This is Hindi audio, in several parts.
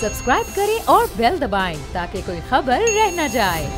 सब्सक्राइब करें और बेल दबाएं ताकि कोई खबर रह न जाए।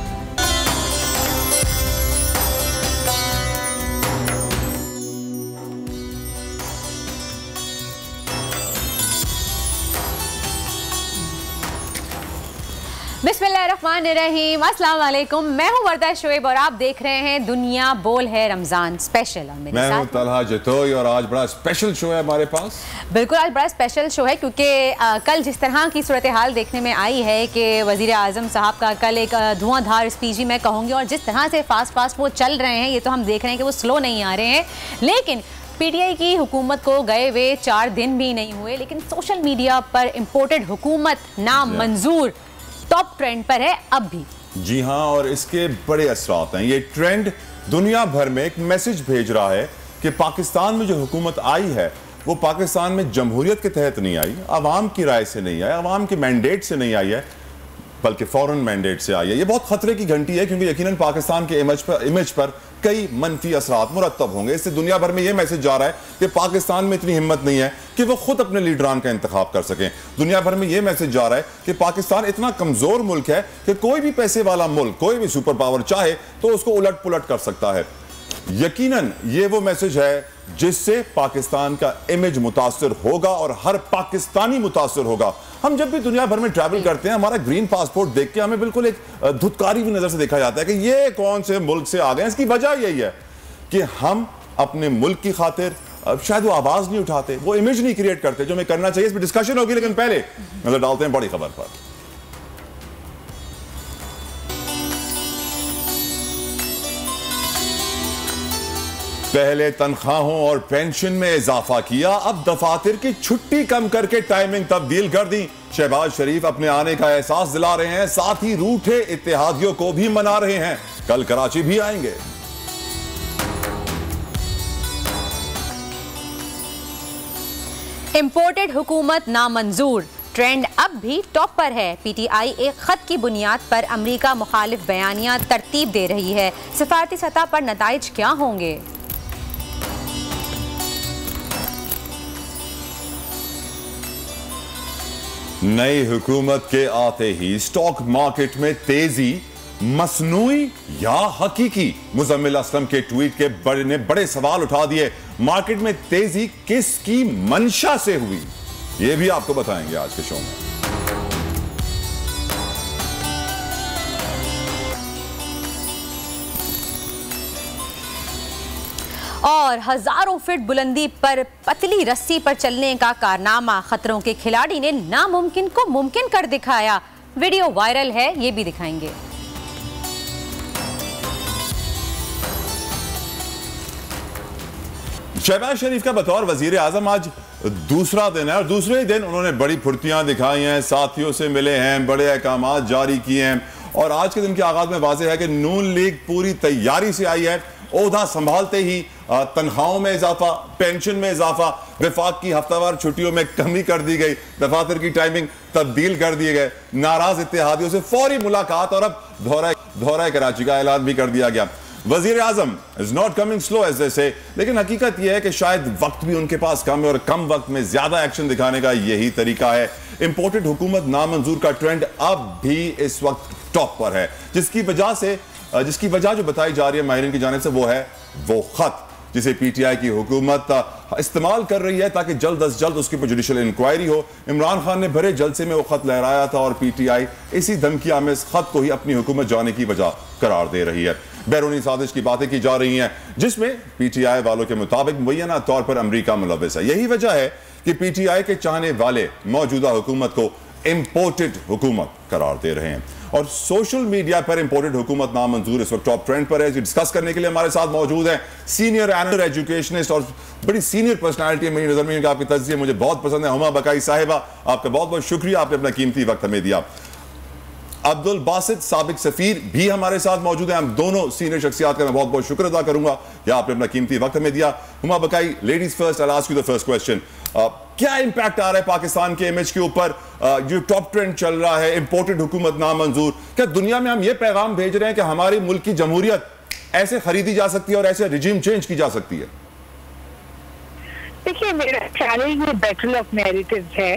बिस्मिल्लाहिर्रहमानिर्रहीम, अस्सलाम वालेकुम। मैं हूं वर्दा शुएब और आप देख रहे हैं दुनिया बोल है रमजान स्पेशल। और मेरे मैं साथ हूं तलहा जतोई और आज बड़ा स्पेशल शो है हमारे पास। बिल्कुल, आज बड़ा स्पेशल शो है क्योंकि कल जिस तरह की सूरत हाल देखने में आई है कि वज़ीर आज़म साहब का कल एक धुआंधार स्पीच ही मैं कहूँगी, और जिस तरह से फास्ट वो चल रहे हैं, ये तो हम देख रहे हैं कि वो स्लो नहीं आ रहे हैं। लेकिन पीटीआई की हुकूमत को गए हुए 4 दिन भी नहीं हुए, लेकिन सोशल मीडिया पर इम्पोर्टेड हुकूमत नामंजूर टॉप ट्रेंड पर है अब भी। जी हाँ, और इसके बड़े असरात हैं। ये ट्रेंड दुनिया भर में एक मैसेज भेज रहा है कि पाकिस्तान में जो हुकूमत आई है वो पाकिस्तान में जमहूरियत के तहत नहीं आई, अवाम की राय से नहीं आई, अवाम के मैंडेट से नहीं आई है, बल्कि फॉरेन मैंडेट से आई है। ये बहुत खतरे की घंटी है क्योंकि यकीनन पाकिस्तान के इमेज पर कई मनफी असरात मुरतब होंगे। इससे दुनिया भर में यह मैसेज जा रहा है कि पाकिस्तान में इतनी हिम्मत नहीं है कि वो खुद अपने लीडरान का इंतखाब कर सकें। दुनिया भर में यह मैसेज जा रहा है कि पाकिस्तान इतना कमजोर मुल्क है कि कोई भी पैसे वाला मुल्क, कोई भी सुपर पावर चाहे तो उसको उलट पुलट कर सकता है। यकीनन ये वो मैसेज है जिससे पाकिस्तान का इमेज मुतासिर होगा और हर पाकिस्तानी मुतासिर होगा। हम जब भी दुनिया भर में ट्रैवल करते हैं, हमारा ग्रीन पासपोर्ट देख के हमें बिल्कुल एक धुतकारी हुई नजर से देखा जाता है कि ये कौन से मुल्क से आ गए। इसकी वजह यही है कि हम अपने मुल्क की खातिर शायद वो आवाज नहीं उठाते, वो इमेज नहीं क्रिएट करते जो हमें करना चाहिए। इस पर डिस्कशन होगी, लेकिन पहले नजर डालते हैं बड़ी खबर पर। पहले तनख्वाहों और पेंशन में इजाफा किया, अब दफातर की छुट्टी कम करके टाइमिंग तब्दील कर दी। शहबाज शरीफ अपने आने का एहसास दिला रहे हैं, साथ ही रूठे इत्तेहादियों को भी मना रहे हैं। कल कराची भी आएंगे। इम्पोर्टेड हुकूमत नामंजूर ट्रेंड अब भी टॉप पर है। पीटीआई एक खत की बुनियाद पर अमरीका मुखालिफ बयानियां तरतीब दे रही है। सफारती सतह पर नताइज क्या होंगे? नई हुकूमत के आते ही स्टॉक मार्केट में तेजी, मसनूई या हकीकी? मुजम्मिल असलम के ट्वीट के बड़े सवाल उठा दिए। मार्केट में तेजी किसकी मंशा से हुई, यह भी आपको बताएंगे आज के शो में। और हजारों फीट बुलंदी पर पतली रस्सी पर चलने का कारनामा, खतरों के खिलाड़ी ने नामुमकिन को मुमकिन कर दिखाया। वीडियो वायरल है, ये भी दिखाएंगे। शहबाज शरीफ का बतौर वजीर आजम आज दूसरा दिन है और दूसरे ही दिन उन्होंने बड़ी फुर्तियां दिखाई हैं, साथियों से मिले हैं, बड़े अहकाम जारी किए हैं। और आज के दिन के आगाज में वाज़ेह है कि नून लीग पूरी तैयारी से आई है। ओहदा संभालते ही तनख्वाहों में इजाफा, पेंशन में इजाफा, वफाक की हफ्तावार छुट्टियों में कमी कर दी गई, दफातर की टाइमिंग तब्दील कर दिए गए, नाराज इत्तेहादियों से फौरी मुलाकात और अब दौरा कराची का ऐलान भी कर दिया गया। वजीर आजम is not coming slow as they say, लेकिन हकीकत यह है कि शायद वक्त भी उनके पास कम है और कम वक्त में ज्यादा एक्शन दिखाने का यही तरीका है। इंपोर्टेड हुकूमत नामंजूर का ट्रेंड अब भी इस वक्त टॉप पर है, जिसकी वजह जो बताई जा रही है माहिरीन की जानिब से वो है वो खत जिसे पीटीआई की हुकूमत इस्तेमाल कर रही है ताकि जल्द अज जल्द उसके ऊपर जुडिशल इंक्वायरी हो। इमरान खान ने भरे जलसे में वो खत लहराया था और पीटीआई इसी धमकी आमेज खत को ही अपनी हुकूमत जाने की वजह करार दे रही है। बैरूनी साजिश की बातें की जा रही हैं जिसमें पीटीआई वालों के मुताबिक मुय्यना तौर पर अमरीका मुलव्वस है। यही वजह है कि पीटीआई के चाहने वाले मौजूदा हुकूमत को इम्पोर्टेड हुकूमत करार दे रहे हैं। और सोशल मीडिया पर इंपोर्टेड हुकूमत नामंजूर इस वक्त टॉप ट्रेंड पर है। डिस्कस करने के लिए हमारे साथ मौजूद हैं सीनियर एजुकेशनिस्ट और बड़ी सीनियर पर्सनालिटी मेरी नजर में, आपकी तजज़िया मुझे बहुत पसंद है। हुमा बकाई साहिबा, आपका बहुत बहुत शुक्रिया, आपने अपना कीमती वक्त हमें दिया। अब्दुल बासित साबिक सफीर भी हमारे साथ मौजूद हैं। हम दोनों सीनियर शख्सियात का मैं बहुत बहुत शुक्र अदा करूंगा कि आपने अपना कीमती वक्त हमें दिया। Huma Baqai, ladies first, I will ask you the first question. क्या इंपैक्ट आ रहा है पाकिस्तान के इमेज के ऊपर? जो टॉप ट्रेंड चल रहा है इंपोर्टेड हुकूमत नामंजूर, क्या दुनिया में हम ये पैगाम भेज रहे हैं कि हमारी मुल्क की जमहूरियत ऐसे खरीदी जा सकती है और ऐसे रिजीम चेंज की जा सकती है? देखिए, मेरा ख्याल है ये बैटल ऑफ नैरेटिव्स है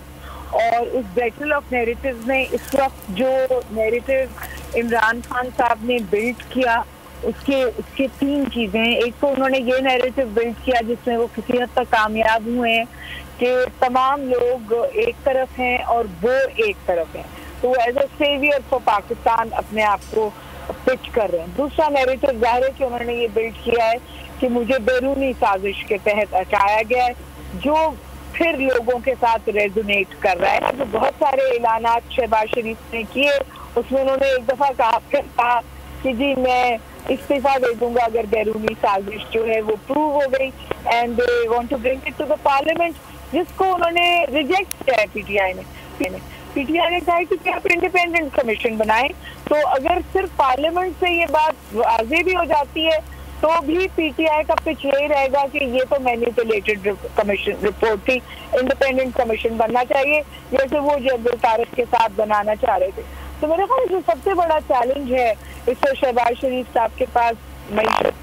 और उस बैटल ऑफ नैरेटिव में इस वक्त जो नैरेटिव इमरान खान साहब ने बिल्ड किया, उसके 3 चीजें हैं। एक तो उन्होंने ये नैरेटिव बिल्ड किया जिसमें वो किसी हद तक कामयाब हुए हैं कि तमाम लोग एक तरफ हैं और वो एक तरफ हैं, तो as a saviour for Pakistan अपने आप को पिच कर रहे हैं। दूसरा नैरेटिव जाहिर है कि उन्होंने ये बिल्ड किया है कि मुझे बैरूनी साजिश के तहत हटाया गया है, जो फिर लोगों के साथ रेजोनेट कर रहा है। जो बहुत सारे ऐलानात शहबाज शरीफ ने किए, उसमें उन्होंने एक दफा कहा कि जी मैं इस्तीफा दे दूंगा अगर बैरूनी साजिश जो है वो प्रूव हो गई, and they want to bring it to the parliament, जिसको उन्होंने रिजेक्ट किया है पीटीआई ने। पीटीआई ने कहा कि आप इंडिपेंडेंट कमीशन बनाएं, तो अगर सिर्फ पार्लियामेंट से ये बात वाज़ेह भी हो जाती है तो भी पीटीआई का पिच यही रहेगा कि ये तो मैनिपुलेटेड कमीशन रिपोर्ट थी, इंडिपेंडेंट कमीशन बनना चाहिए, जैसे वो जनरल तारिक के साथ बनाना चाह रहे थे। तो मेरे ख्याल जो सबसे बड़ा चैलेंज है इस वक्त शहबाज शरीफ साहब के पास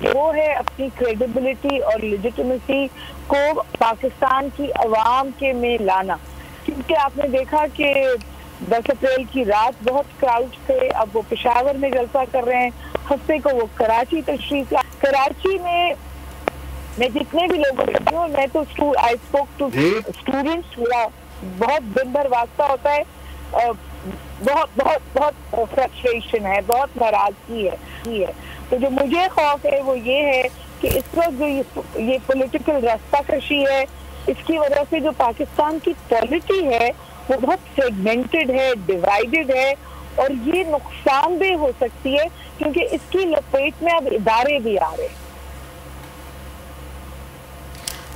वो है अपनी क्रेडिबिलिटी और लेजिटिमेसी को पाकिस्तान की अवाम के में लाना, क्योंकि आपने देखा कि 10 अप्रैल की रात बहुत क्राउड थे, अब वो पेशावर में जलसा कर रहे हैं, हफ्ते को वो कराची तशरीफ ला। कराची में मैं जितने भी लोगों को, मैं तो आई स्पोक टू स्टूडेंट्स, मेरा बहुत दिन भर वास्ता होता है, बहुत बहुत बहुत फ्रस्ट्रेशन है, बहुत नाराजगी है। तो जो मुझे खौफ है वो ये है कि इस वक्त जो ये पॉलिटिकल रास्ता कशी है, इसकी वजह से जो पाकिस्तान की पॉलिटी है वो बहुत सेगमेंटेड है, डिवाइडेड है, और ये नुकसानदेह हो सकती है क्योंकि इसकी लपेट में अब इदारे भी आ रहे हैं।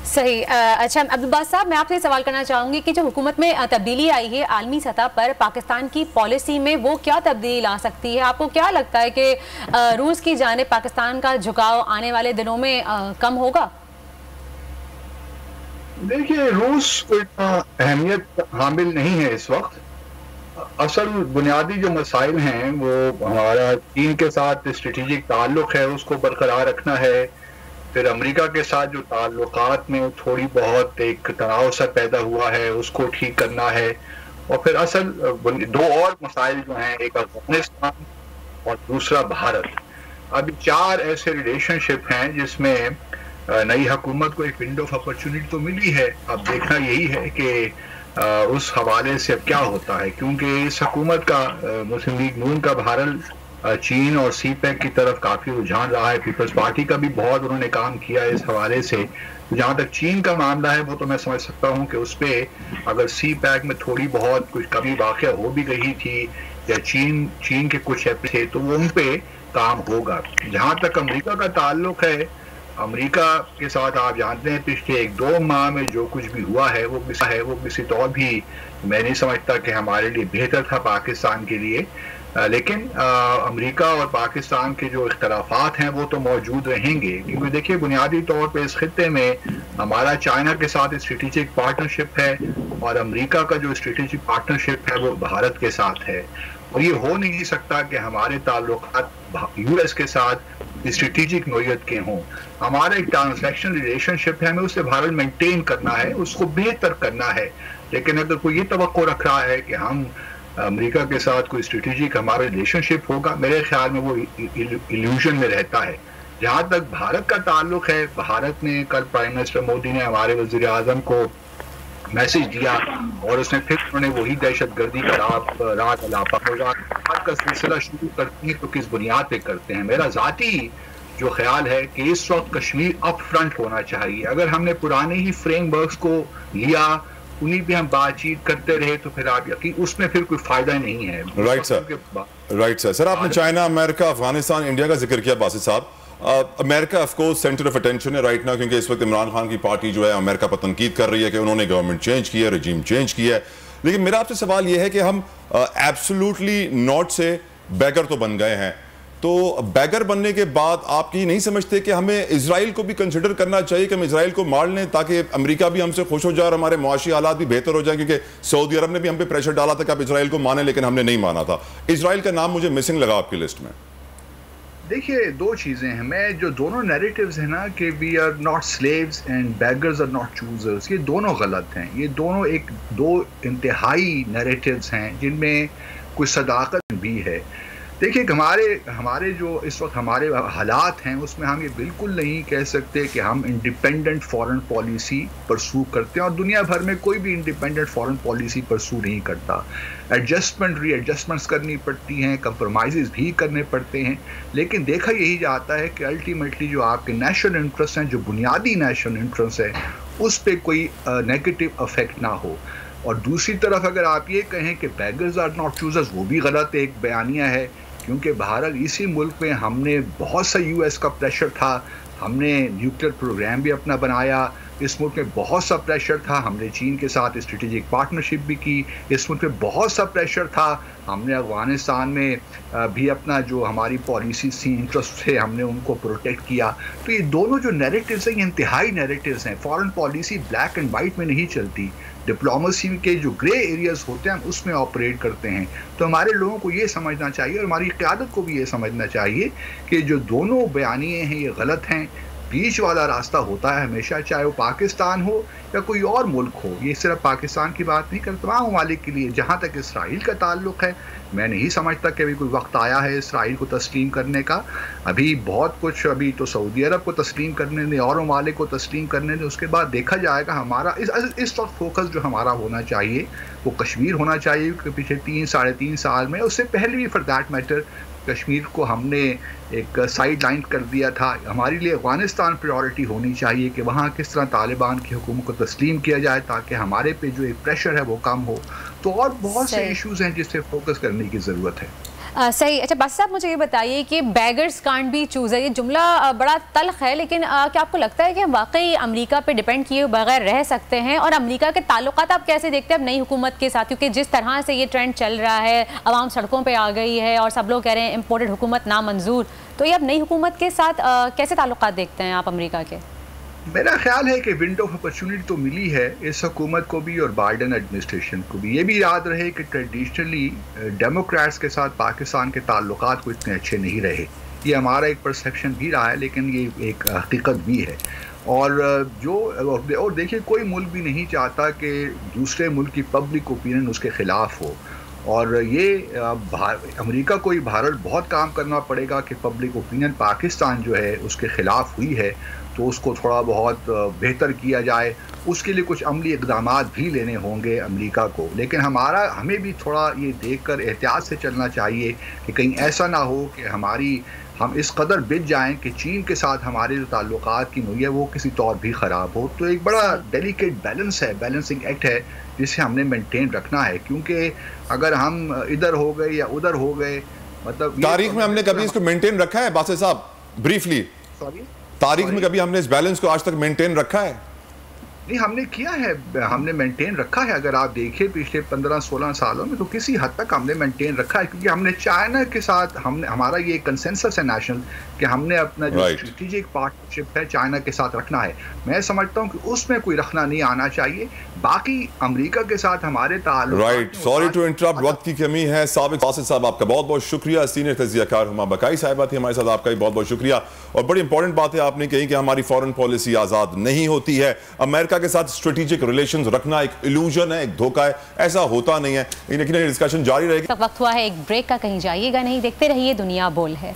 सही। अच्छा अब्दुल्बास साहब, मैं आपसे सवाल करना चाहूँगी कि जो हुकूमत में तब्दीली आई है आलमी सतह पर पाकिस्तान की पॉलिसी में, वो क्या तब्दीली ला सकती है? आपको क्या लगता है कि रूस की जानिब पाकिस्तान का झुकाव आने वाले दिनों में कम होगा? देखिए, रूस कोई अहमियत हामिल नहीं है इस वक्त। असल बुनियादी जो मसाइल हैं वो हमारा चीन के साथ स्ट्रेटेजिक ताल्लुक है, उसको बरकरार रखना है। फिर अमेरिका के साथ जो ताल्लुकात में थोड़ी बहुत एक तनाव सा पैदा हुआ है, उसको ठीक करना है। और फिर असल 2 और मसाइल जो हैं, एक अफगानिस्तान और दूसरा भारत। अभी 4 ऐसे रिलेशनशिप हैं जिसमें नई हुकूमत को एक विंडो ऑफ अपॉर्चुनिटी तो मिली है। अब देखना यही है कि उस हवाले से अब क्या होता है, क्योंकि इस हुकूमत का मुस्लिम लीग नून का भारत, चीन और सीपैक की तरफ काफ़ी रुझान रहा है। पीपल्स पार्टी का भी बहुत उन्होंने काम किया है इस हवाले से। जहाँ तक चीन का मामला है वो तो मैं समझ सकता हूँ कि उस पर अगर सीपैक में थोड़ी बहुत कुछ कमी वाक़या हो भी गई थी या चीन के कुछ ऐप थे तो वो उन पर काम होगा। जहाँ तक अमेरिका का ताल्लुक है, अमेरिका के साथ आप जानते हैं पिछले 1-2 माह में जो कुछ भी हुआ है वो किसी तौर भी मैं नहीं समझता कि हमारे लिए बेहतर था पाकिस्तान के लिए। लेकिन अमेरिका और पाकिस्तान के जो इख्तलाफात हैं वो तो मौजूद रहेंगे, क्योंकि देखिए बुनियादी तौर पे इस खित्ते में हमारा चाइना के साथ स्ट्रेटेजिक पार्टनरशिप है और अमेरिका का जो स्ट्रेटेजिक पार्टनरशिप है वो भारत के साथ है। और ये हो नहीं सकता कि हमारे ताल्लुकात यूएस के साथ स्ट्रेटेजिक नोयत के हों। हमारा एक ट्रांसैक्शन रिलेशनशिप है, हमें उसे भारत मेंटेन करना है, उसको बेहतर करना है। लेकिन अगर कोई ये तवक्को रख रहा है कि हम अमेरिका के साथ कोई स्ट्रेटेजिक हमारा रिलेशनशिप होगा, मेरे ख्याल में वो इल्यूजन में रहता है। जहाँ तक भारत का ताल्लुक है, भारत ने कल प्राइम मिनिस्टर मोदी ने हमारे वज़ीर आज़म को मैसेज दिया और उसने फिर उन्होंने वही दहशतगर्दी का रात अलापा होगा का सिलसिला शुरू करते हैं तो किस बुनियाद पे करते हैं। मेरा ज़ाती जो ख्याल है कि इस वक्त कश्मीर अप फ्रंट होना चाहिए। अगर हमने पुराने ही फ्रेमवर्क्स को लिया, उन्हीं पे हम बातचीत करते रहे तो फिर आप यकीन उसमें फिर कोई फायदा नहीं है। Right sir. सर आपने चाइना, अमेरिका, अफगानिस्तान, इंडिया का जिक्र किया बासित साहब। America of course centre of attention है राइट नाउ, क्योंकि इस वक्त इमरान खान की पार्टी जो है अमेरिका पर तनकीद कर रही है कि उन्होंने गवर्नमेंट चेंज की है, रजीम चेंज किया है। लेकिन मेरा आपसे सवाल यह है कि हम एब्सोल्युटली नॉट से बैगर तो बन गए हैं, तो बैगर बनने के बाद आप ये नहीं समझते कि हमें इजराइल को भी कंसिडर करना चाहिए कि हम इजराइल को मार लें ताकि अमेरिका भी हमसे खुश हो जाए और हमारे मुआशी हालात भी बेहतर हो जाए? क्योंकि सऊदी अरब ने भी हम पे प्रेशर डाला था कि आप इजराइल को माने, लेकिन हमने नहीं माना था। इजराइल का नाम मुझे मिसिंग लगा आपकी लिस्ट में। देखिए, दो चीज़ें हैं। मैं जो दोनों नैरेटिव्स हैं ना कि we are not slaves and beggars are not choosers, ये दोनों गलत हैं। ये दोनों दो इंतहाई नैरेटिव्स हैं जिनमें कोई सदाकत भी है। देखिए, हमारे जो इस वक्त हमारे हालात हैं उसमें हम ये बिल्कुल नहीं कह सकते कि हम इंडिपेंडेंट फॉरेन पॉलिसी परसू करते हैं, और दुनिया भर में कोई भी इंडिपेंडेंट फॉरेन पॉलिसी परसू नहीं करता। रीएडजस्टमेंट्स करनी पड़ती हैं, कंप्रोमाइज़ भी करने पड़ते हैं, लेकिन देखा यही जाता है कि अल्टीमेटली जो आपके नेशनल इंटरेस्ट हैं, जो बुनियादी नेशनल इंटरेस्ट है, उस पर कोई नेगेटिव अफेक्ट ना हो। और दूसरी तरफ अगर आप ये कहें कि बेगर्स आर नॉट चूजर्स, वो भी गलत एक बयानिया है, क्योंकि बहरहाल इसी मुल्क में हमने बहुत सा यूएस का प्रेशर था, हमने न्यूक्लियर प्रोग्राम भी अपना बनाया, इस मुल्क में बहुत सा प्रेशर था, हमने चीन के साथ स्ट्रेटेजिक पार्टनरशिप भी की, इस मुल्क में बहुत सा प्रेशर था, हमने अफ़गानिस्तान में भी अपना जो हमारी पॉलिसी थी, इंटरेस्ट थे, हमने उनको प्रोटेक्ट किया। तो ये दोनों जो नैरेटिव्स हैं ये इंतहाई नैरेटिव्स हैं। Foreign policy black and white में नहीं चलती, डिप्लोमेसी के जो ग्रे एरियाज़ होते हैं हम उसमें ऑपरेट करते हैं। तो हमारे लोगों को ये समझना चाहिए और हमारी क़यादत को भी ये समझना चाहिए कि जो दोनों बयानिए हैं ये गलत हैं। बीच वाला रास्ता होता है हमेशा, चाहे वो पाकिस्तान हो या कोई और मुल्क हो। ये सिर्फ पाकिस्तान की बात नहीं करता, तमाम ममालिक के लिए। जहाँ तक इसराइल का ताल्लुक़ है, मैं नहीं समझता कि अभी कोई वक्त आया है इसराइल को तस्लीम करने का। अभी बहुत कुछ, अभी तो सऊदी अरब को तस्लीम करने दें और ममालिक को तस्लीम करने दें, उसके बाद देखा जाएगा। हमारा इस वक्त फोकस जो हमारा होना चाहिए वो कश्मीर होना चाहिए, क्योंकि पिछले 3-3.5 साल में, उससे पहले भी फॉर दैट मैटर, कश्मीर को हमने एक साइड लाइन कर दिया था। हमारे लिए अफ़गानिस्तान प्रायोरिटी होनी चाहिए कि वहाँ किस तरह तालिबान की हुकूमत को तस्लीम किया जाए ताकि हमारे पे जो एक प्रेशर है वो कम हो। तो और बहुत से इश्यूज़ हैं जिस पे फोकस करने की ज़रूरत है। सही। अच्छा बस साहब, मुझे ये बताइए कि बेगर्स कांट बी चूज़र, ये जुमला बड़ा तल्ख है, लेकिन क्या आपको लगता है कि हम वाकई अमेरिका पे डिपेंड किए बगैर रह सकते हैं? और अमेरिका के ताल्लुकात आप कैसे देखते हैं अब नई हुकूमत के साथ? क्योंकि जिस तरह से ये ट्रेंड चल रहा है, आवाम सड़कों पे आ गई है और सब लोग कह रहे हैं इम्पोर्टेड हुकूमत नामंजूर, तो ये अब नई हुकूमत के साथ कैसे ताल्लुकात देखते हैं आप अमेरिका के? मेरा ख्याल है कि विंडो ऑफ अपॉर्चुनिटी तो मिली है इस हुकूमत को भी और बाइडेन एडमिनिस्ट्रेशन को भी। ये भी याद रहे कि ट्रेडिशनली डेमोक्रेट्स के साथ पाकिस्तान के ताल्लुकात को इतने अच्छे नहीं रहे। ये हमारा एक परसेप्शन भी रहा है, लेकिन ये एक हकीकत भी है। और देखिए, कोई मुल्क भी नहीं चाहता कि दूसरे मुल्क की पब्लिक ओपिनियन उसके ख़िलाफ़ हो, और ये अमेरिका को ही भारत बहुत काम करना पड़ेगा कि पब्लिक ओपिनियन पाकिस्तान जो है उसके ख़िलाफ़ हुई है तो उसको थोड़ा बहुत बेहतर किया जाए। उसके लिए कुछ अमली इक़दामात भी लेने होंगे अमेरिका को, लेकिन हमें भी थोड़ा ये देखकर एहतियात से चलना चाहिए कि कहीं ऐसा ना हो कि हम इस कदर बिछ जाएं कि चीन के साथ हमारे जो ताल्लुकात की नोई है वो किसी तौर भी ख़राब हो। तो एक बड़ा डेलिकेट बैलेंसिंग एक्ट है जिसे हमने मेंटेन रखना है, क्योंकि अगर हम इधर हो गए या उधर हो गए, मतलब तारीख में हमने कभी इसको मेंटेन रखा है? बासित साहब, ब्रीफली, तारीख में कभी हमने इस बैलेंस को आज तक मेंटेन रखा है? नहीं, हमने किया है, हमने मेंटेन रखा है। अगर आप देखिए पिछले 15-16 सालों में तो किसी हद तक हमने मेंटेन रखा है, क्योंकि हमने चाइना के साथ हमारा ये कंसेंसस है नेशनल कि हमने अपना जो स्ट्रेटेजिक पार्टनरशिप है चाइना के साथ रखना है। मैं समझता हूँ कि उसमें कोई रखना नहीं आना चाहिए। बाकी अमेरिका के साथ हमारे ताल्लुक, राइट, सॉरी टू इंटरप्ट, वक्त की कमी है। साबिक बासित साहब, आपका बहुत बहुत शुक्रिया। सीनियर तज्ज़ियाकार हुमा बकाई साहिबा थी हमारे साथ, आपका भी बहुत बहुत शुक्रिया। और बड़ी इंपॉर्टेंट बात है आपने कही कि हमारी फॉरेन पॉलिसी आज़ाद नहीं होती है। अमेरिका के साथ स्ट्रेटेजिक रिलेशंस रखना एक इल्यूजन है, एक धोखा है, ऐसा होता नहीं है। लेकिन ये डिस्कशन जारी रहेगी। वक्त हुआ है एक ब्रेक का, कहीं जाइएगा नहीं, देखते रहिए दुनिया बोल है।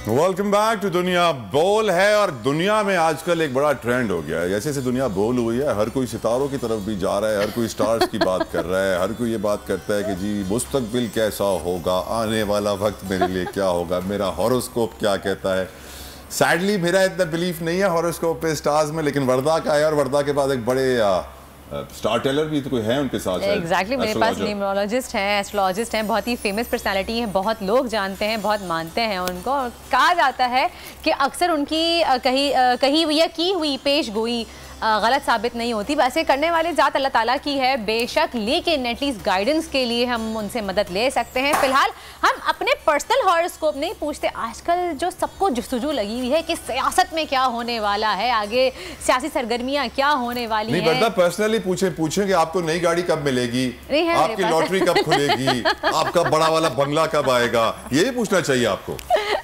वेलकम बैक टू दुनिया बोल है। और दुनिया में आजकल एक बड़ा ट्रेंड हो गया है, जैसे जैसे दुनिया बोल हुई है, हर कोई सितारों की तरफ भी जा रहा है, हर कोई स्टार्स की बात कर रहा है, हर कोई ये बात करता है कि जी मुस्तकबिल कैसा होगा, आने वाला वक्त मेरे लिए क्या होगा, मेरा हॉरोस्कोप क्या कहता है। सैडली मेरा इतना बिलीफ नहीं है हॉरोस्कोप पे, स्टार्स में, लेकिन वर्दा का है। और वर्दा के बाद एक बड़े स्टार टेलर भी तो कोई है उनके साथ। एग्जैक्टली, मेरे पास न्यूमरोलॉजिस्ट हैं, एस्ट्रोलॉजिस्ट हैं, बहुत ही फेमस पर्सनालिटी हैं, बहुत लोग जानते हैं, बहुत मानते हैं उनको। और कहा जाता है कि अक्सर उनकी कही हुई या की हुई पेश गोई गलत साबित नहीं होती। वैसे करने वाले ज़ात अल्लाह ताला की है बेशक, लेकिन एटलीस्ट गाइडेंस के लिए हम उनसे मदद ले सकते हैं। फिलहाल हम अपने पर्सनल हॉरोस्कोप नहीं पूछते। आजकल जो सबको जुस्तजू लगी हुई है कि सियासत में क्या होने वाला है, आगे सियासी सरगर्मियाँ क्या होने वाली हैं। नहीं, पर्सनली पूछें कि आपको नई गाड़ी कब मिलेगी, आपकी लॉटरी कब खुलेगी, आपका बड़ा वाला बंगला कब आएगा, यही पूछना चाहिए आपको।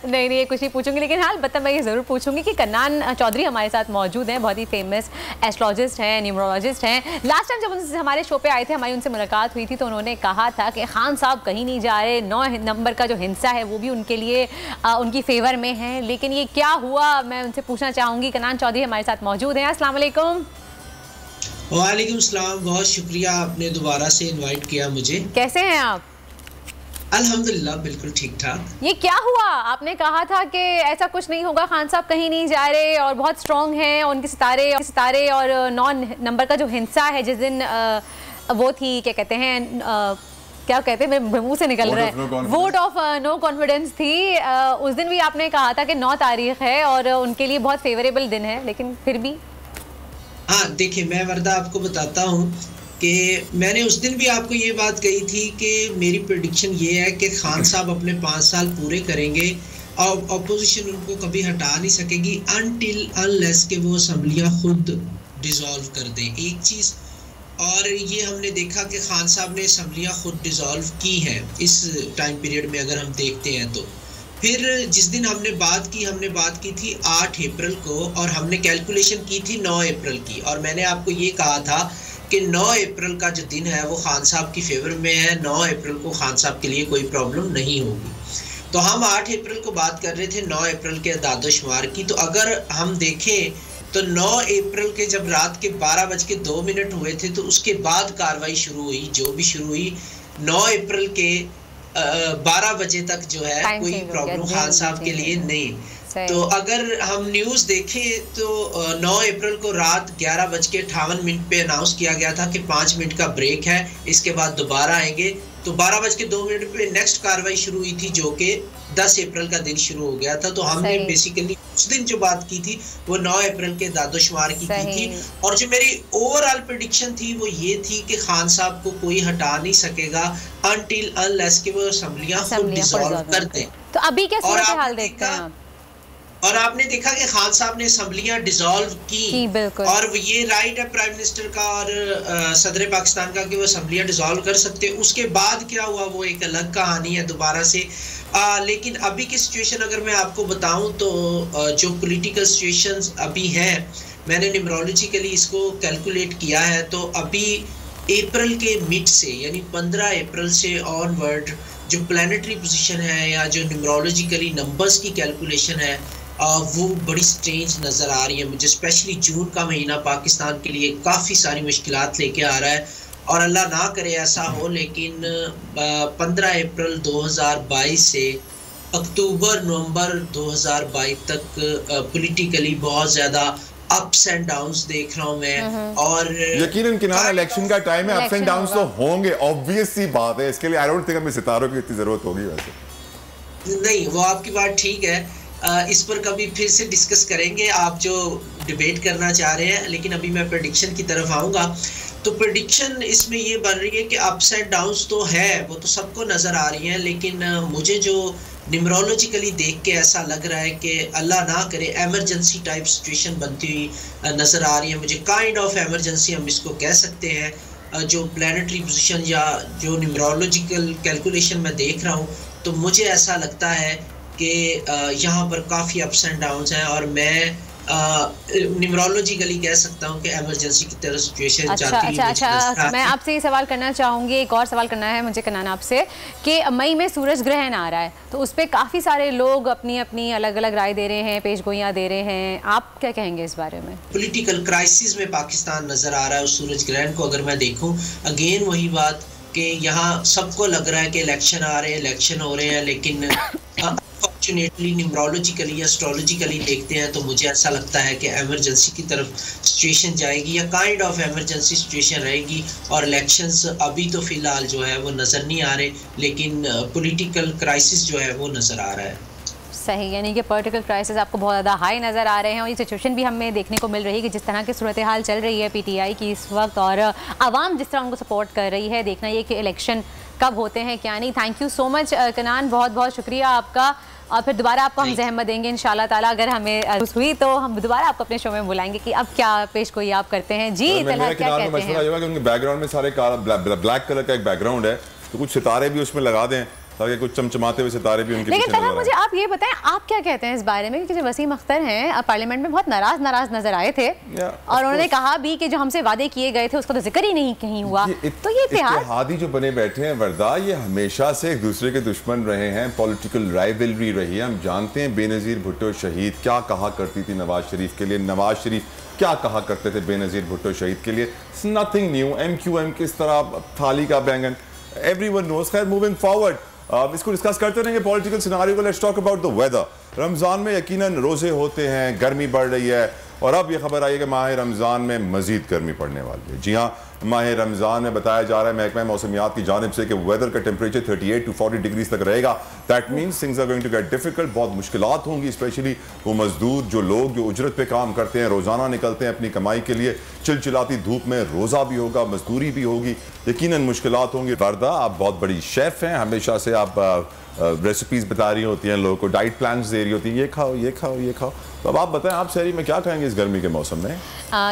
नहीं, ये कुछ नहीं पूछूंगी, लेकिन हाँ बता मैं ये ज़रूर पूछूंगी कि कन्नान चौधरी हमारे साथ मौजूद हैं, बहुत ही फेमस एस्ट्रोलॉजिस्ट हैं, न्यूमरोलॉजिस्ट हैं। लास्ट टाइम जब उनसे हमारे शो पे आए थे, हमारी उनसे मुलाकात हुई थी, तो उन्होंने कहा था कि खान साहब कहीं नहीं जा रहे, 9 नंबर का जो हिंसा है वो भी उनके लिए उनकी फेवर में है। लेकिन ये क्या हुआ, मैं उनसे पूछना चाहूँगी। कन्नान चौधरी हमारे साथ मौजूद हैं। अस्सलाम वालेकुम। वालेकुम सलाम, बहुत शुक्रिया आपने दोबारा से इनवाइट किया मुझे। कैसे हैं आप? अल्हम्दुलिल्लाह बिल्कुल ठीक ठाक। ये क्या हुआ? आपने कहा था कि ऐसा कुछ नहीं होगा, खान साहब कहीं नहीं जा रहे और बहुत स्ट्रॉन्ग हैं, उनके सितारे और 9 नंबर का जो हिंसा है जिस दिन वो थी, क्या कहते हैं, क्या कहते हैं, मेरे मुंह से निकल रहा है, वोट ऑफ नो कॉन्फिडेंस थी। उस दिन भी आपने कहा था कि 9 तारीख है और उनके लिए बहुत फेवरेबल दिन है, लेकिन फिर भी। हाँ देखिए, मैं वर्दा आपको बताता हूँ कि मैंने उस दिन भी आपको ये बात कही थी कि मेरी प्रेडिक्शन ये है कि खान साहब अपने 5 साल पूरे करेंगे और अपोजिशन उनको कभी हटा नहीं सकेगी अनटिल अनलेस के वो असम्बलियाँ खुद डिसॉल्व कर दें। एक चीज़ और ये हमने देखा कि खान साहब ने असम्बलियाँ खुद डिसॉल्व की हैं इस टाइम पीरियड में, अगर हम देखते हैं तो। फिर जिस दिन हमने बात की थी 8 अप्रैल को और हमने कैलकुलेशन की थी 9 अप्रैल की, और मैंने आपको ये कहा था कि 9 अप्रैल का जो दिन है वो खान साहब की फेवर में है, 9 अप्रैल को खान साहब के लिए कोई प्रॉब्लम नहीं होगी। तो हम 8 अप्रैल को बात कर रहे थे 9 अप्रैल के अदाद-ओ-शुमार की। तो अगर हम देखें तो 9 अप्रैल के जब रात के 12:02 हुए थे तो उसके बाद कार्रवाई शुरू हुई, जो भी शुरू हुई। 9 अप्रैल के 12 बजे तक जो है कोई प्रॉब्लम खान साहब के लिए नहीं। तो अगर हम न्यूज़ देखें तो 9 अप्रैल को रात 11:58 पे अनाउंस किया गया था कि 5 मिनट का ब्रेक है, इसके बाद दोबारा आएंगे। तो 12:02 पे नेक्स्ट कार्रवाई शुरू हुई थी, जो कि 10 अप्रैल का दिन शुरू हो गया था। तो हमने बेसिकली उस दिन जो बात की थी वो 9 अप्रैल के दादोशुमार की थी। और जो मेरी ओवरऑल प्रेडिक्शन थी वो ये थी कि खान साहब को कोई हटा नहीं सकेगा अनटिल अनलेस के वो असम्बलियाँ खुद डिसॉल्व कर दें। तो अभी क्या सूरत हाल देखते हैं आप? और आपने देखा कि खान साहब ने असम्बलियाँ डिसॉल्व की और ये राइट है प्राइम मिनिस्टर का और सदर पाकिस्तान का कि वो असम्बलियाँ डिसॉल्व कर सकते हैं। उसके बाद क्या हुआ वो एक अलग कहानी है दोबारा से। लेकिन अभी की सिचुएशन अगर मैं आपको बताऊं तो जो पॉलिटिकल सिचुएशंस अभी है, मैंने न्यूमरोलॉजिकली इसको कैलकुलेट किया है। तो अभी अप्रैल के मिड से यानी 15 अप्रैल से ऑनवर्ड जो प्लानिटरी पोजीशन है या जो न्यूमरोलॉजिकली नंबर्स की कैलकुलेशन है वो बड़ी स्ट्रेंज नज़र आ रही है मुझे। स्पेशली जून का महीना पाकिस्तान के लिए काफ़ी सारी मुश्किलात लेके आ रहा है और अल्लाह ना करे ऐसा हो। लेकिन 15 अप्रैल 2022 से अक्टूबर नवंबर 2022 तक पॉलिटिकली बहुत ज़्यादा अप्स एंड डाउन्स देख रहा हूँ मैं। और यकीनन किनारा इलेक्शन का टाइम है, अप्स एंड डाउन्स तो होंगे, ऑब्वियस सी बात है। इसके लिए आई डोंट थिंक हमें सितारों की इतनी ज़रूरत होगी। वैसे नहीं, वो आपकी बात ठीक है, इस पर कभी फिर से डिस्कस करेंगे आप जो डिबेट करना चाह रहे हैं। लेकिन अभी मैं प्रेडिक्शन की तरफ आऊँगा। तो प्रेडिक्शन इसमें ये बन रही है कि अप्स एंड डाउन्स तो है, वो तो सबको नज़र आ रही हैं। लेकिन मुझे जो न्यूमरोलॉजिकली देख के ऐसा लग रहा है कि अल्लाह ना करे एमरजेंसी टाइप सिचुएशन बनती हुई नज़र आ रही है मुझे। काइंड ऑफ एमरजेंसी हम इसको कह सकते हैं। जो प्लानिटरी पोजीशन या जो न्यूमरोलॉजिकल कैलकुलेशन मैं देख रहा हूँ तो मुझे ऐसा लगता है कि यहाँ पर काफ़ी अप्स एंड डाउन्स हैं और मैं न्यूमरोलॉजिकली कह सकता हूँ कि इमरजेंसी की तरह सिचुएशन जाती है। अच्छा, मैं आपसे ये सवाल करना चाहूँगी, एक और सवाल करना है मुझे कनान आपसे कि मई में सूरज ग्रहण आ रहा है तो उस पर काफ़ी सारे लोग अपनी अपनी अलग अलग राय दे रहे हैं, पेशगोइयाँ दे रहे हैं, आप क्या कहेंगे इस बारे में? पॉलिटिकल क्राइसिस में पाकिस्तान नज़र आ रहा है उस सूरज ग्रहण को अगर मैं देखूँ। अगेन वही बात कि यहाँ सबको लग रहा है कि इलेक्शन आ रहे हैं, इलेक्शन हो रहे हैं, लेकिन अनफॉर्चुनेटली न्यूमरोलॉजिकली या एस्ट्रोलॉजिकली देखते हैं तो मुझे ऐसा लगता है कि एमरजेंसी की तरफ सिचुएशन जाएगी या काइंड ऑफ एमरजेंसी सिचुएशन रहेगी। और इलेक्शंस अभी तो फ़िलहाल जो है वो नज़र नहीं आ रहे, लेकिन पॉलिटिकल क्राइसिस जो है वो नज़र आ रहा है। सही, यानी कि पोलिटिकल क्राइसिस आपको बहुत ज़्यादा हाई नज़र आ रहे हैं और ये सिचुएशन भी हमें देखने को मिल रही है कि जिस तरह की सूरत हाल चल रही है पीटीआई की इस वक्त और आवाम जिस तरह उनको सपोर्ट कर रही है, देखना ये कि इलेक्शन कब होते हैं क्या नहीं। Thank you so much Kanan, बहुत बहुत शुक्रिया आपका और फिर दोबारा आपको हम जहमत देंगे इंशाल्लाह ताला, अगर हमें हुई तो हम दोबारा आपको अपने शो में बुलाएंगे कि अब क्या पेश कोई आप करते हैं। जी तलहत क्या कहते हैं? उनके बैकग्राउंड में सारे ब्लैक कलर का एक बैकग्राउंड है, तो कुछ सितारे भी उसमें लगा दें ताकि कुछ चमचमाते हुए सितारे भी उनके लेकिन तलहत मुझे आप ये बताएं, आप क्या कहते हैं इस बारे में, क्योंकि जो वसीम अख्तर हैं पार्लियामेंट में बहुत नाराज नजर आए थे और उन्होंने कहा भी कि जो हमसे वादे किए गए थे उसका तो जिक्र ही नहीं कहीं हुआ। तो ये इत्तेहादी जो बने बैठे हैं वर्दा, ये हमेशा से एक दूसरे के दुश्मन रहे हैं, पॉलिटिकल राइवलरी रही है। हम जानते हैं बेनज़ीर भुट्टो शहीद क्या कहा करती थी नवाज शरीफ के लिए, नवाज शरीफ क्या कहा करते थे बेनज़ीर भुट्टो शहीद के लिए। नथिंग न्यू, MQM किस तरह थाली का बैंगन, एवरीवन नोज। खैर मूविंग फॉरवर्ड इसको डिस्कस करते रहेंगे पॉलिटिकल सिनारियो को। Let's talk about the weather. Ramzan में यकीनन रोज़े होते हैं, गर्मी बढ़ रही है और अब यह खबर आई है कि माह रमज़ान में मज़ीद गर्मी पड़ने वाली है। जी हाँ, माह रमज़ान में बताया जा रहा है महकमा मौसमियात की जानिब से कि वेदर का टेम्परेचर 38 to 40 डिग्रीज तक रहेगा। That means things are going to get difficult, बहुत मुश्किलात होंगी, स्पेशली वो मजदूर जो लोग जो उजरत पे काम करते हैं, रोज़ाना निकलते हैं अपनी कमाई के लिए, चिलचिलाती धूप में रोज़ा भी होगा, मजदूरी भी होगी, यकीनन मुश्किलात होंगी। वर्दा, आप बहुत बड़ी शेफ़ हैं, हमेशा से आप रेसिपीज़ बता रही होती हैं लोगों को, डाइट प्लान्स दे रही होती हैं, ये खाओ ये खाओ ये खाओ। तो अब आप बताएं, आप शहरी में क्या खाएंगे इस गर्मी के मौसम में?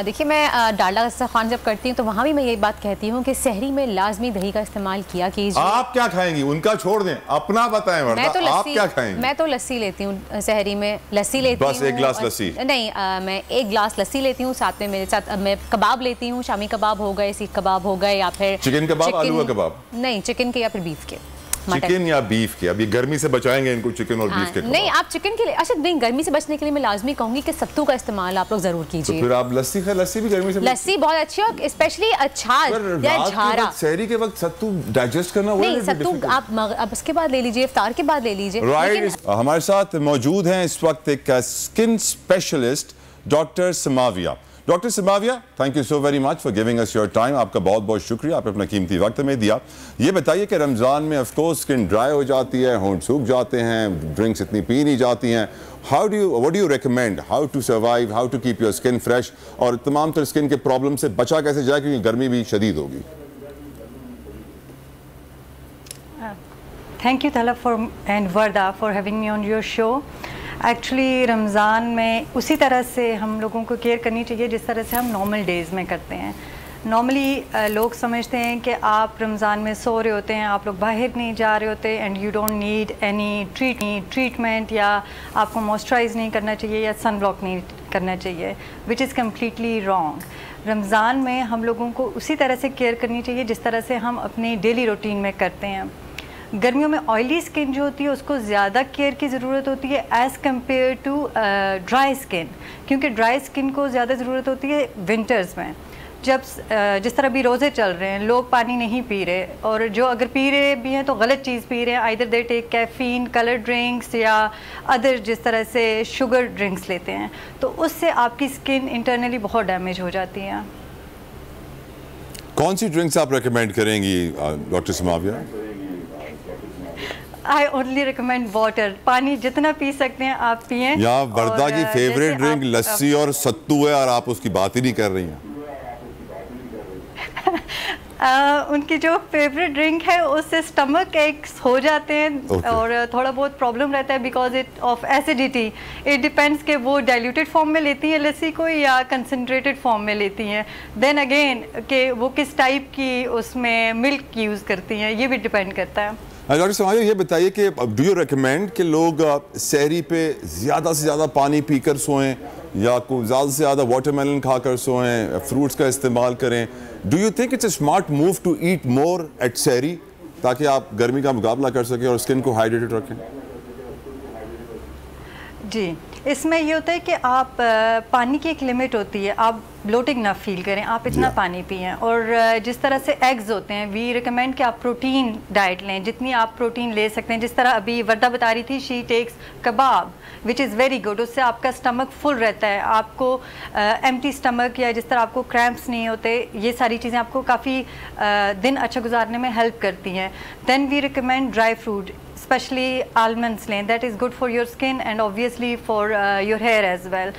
देखिए, मैं डालडा खान जब करती हूँ तो वहाँ भी मैं ये बात कहती हूँ कि शहरी में लाजमी दही का इस्तेमाल किया कीजिए। आप क्या खाएंगी उनका छोड़ दें, अपना बताएं वर्दा, आप क्या खाएंगी? मैं तो लस्सी लेती हूँ, शहरी में लस्सी लेती हूँ। बस एक गिलास लस्सी? नहीं, मैं एक गिलास लस्सी लेती हूँ, साथ में मेरे साथ मैं कबाब लेती हूँ, शामी कबाब हो गए, सीख कबाब हो गए, या फिर चिकन कबाब, आलू का कबाब? नहीं, चिकन के या फिर बीफ के। चिकन या बीफ के? अभी गर्मी से बचाएंगे इनको चिकन और बीफ के? नहीं, आप चिकन के लिए, अच्छा नहीं, गर्मी से बचने के लिए मैं लाजमी कहूंगी कि सत्तू का इस्तेमाल आप लोग जरूर कीजिए। तो फिर आप लस्सी खाएं, लस्सी भी गर्मी से, लस्सी बहुत अच्छी है, स्पेशली अछार या झारा। शहरी के वक्त सत्तू डाइजेस्ट करना नहीं, सत्तू आप अब इसके बाद ले लीजिए, इफ्तार के बाद ले लीजिए। राइट, हमारे साथ मौजूद हैं इस वक्त एक skin specialist doctor Samavia. Doctor Samavia, thank you so very much for giving us your time. आपका बहुत बहुत शुक्रिया, आपने अपना कीमती वक्त हमें दिया। ये बताइए कि रमज़ान में ऑफ कोर्स स्किन ड्राई हो जाती है, होंठ सूख जाते हैं, ड्रिंक्स इतनी पी नहीं जाती हैं। What do you recommend, how to survive, how to keep your skin fresh, और तमाम तरह स्किन के प्रॉब्लम से बचा कैसे जाए क्योंकि गर्मी भी शदीद होगी? Thank you Talhat and Warda for having me on your show. Actually Ramzan में उसी तरह से हम लोगों को केयर करनी चाहिए जिस तरह से हम नॉर्मल डेज़ में करते हैं। नॉर्मली लोग समझते हैं कि आप रमज़ान में सो रहे होते हैं, आप लोग बाहर नहीं जा रहे होते and you don't need any treatment, या आपको मॉइस्चराइज़ नहीं करना चाहिए या सन ब्लॉक नहीं करना चाहिए, which is completely wrong. Ramzan में हम लोगों को उसी तरह से केयर करनी चाहिए जिस तरह से हम अपनी डेली रूटीन में करते हैं। गर्मियों में ऑयली स्किन जो होती है उसको ज़्यादा केयर की ज़रूरत होती है as compare to dry skin, क्योंकि ड्राई स्किन को ज़्यादा ज़रूरत होती है विंटर्स में। जब जिस तरह भी रोज़े चल रहे हैं, लोग पानी नहीं पी रहे, और जो अगर पी रहे भी हैं तो गलत चीज़ पी रहे हैं, either they take caffeine, colour drinks या अदर जिस तरह से शुगर ड्रिंक्स लेते हैं, तो उससे आपकी स्किन इंटरनली बहुत डैमेज हो जाती है। कौन सी ड्रिंक्स आप रेकमेंड करेंगी doctor Samavia? I only recommend water, पानी जितना पी सकते हैं आप पिएं। यहाँ वर्दा की फेवरेट ड्रिंक लस्सी और सत्तू है और आप उसकी बात ही नहीं कर रही हैं। उनकी जो फेवरेट ड्रिंक है उससे स्टमक एक्स हो जाते हैं और थोड़ा बहुत प्रॉब्लम रहता है because it of acidity. It depends कि वो डाइल्यूटेड फॉर्म में लेती हैं लस्सी को या कंसनट्रेटेड फॉर्म में लेती हैं। देन अगेन कि वो किस टाइप की उसमें मिल्क यूज़ करती हैं, ये भी डिपेंड करता है। डॉक्टर समाविया, ये बताइए कि डू यू रिकमेंड कि लोग सहरी पे ज़्यादा से ज़्यादा पानी पीकर सोएं या को ज़्यादा से ज़्यादा वाटरमेलन खाकर सोएं, फ्रूट्स का इस्तेमाल करें? Do you think it's a smart move to eat more at sehri ताकि आप गर्मी का मुकाबला कर सकें और स्किन को हाइड्रेटेड रखें? जी, इसमें ये होता है कि आप पानी की एक लिमिट होती है, आप ब्लोटिंग ना फील करें, आप इतना पानी पिएं। और जिस तरह से एग्स होते हैं, वी रिकमेंड कि आप प्रोटीन डाइट लें, जितनी आप प्रोटीन ले सकते हैं। जिस तरह अभी वर्दा बता रही थी, she takes kebab which is very good, उससे आपका स्टमक फुल रहता है, आपको एम्प्टी स्टमक या जिस तरह आपको क्रैम्प्स नहीं होते, ये सारी चीज़ें आपको काफ़ी दिन अच्छा गुजारने में हेल्प करती हैं। Then we recommend dry fruit, specially almonds लें, that is good for your skin and obviously for your hair as well.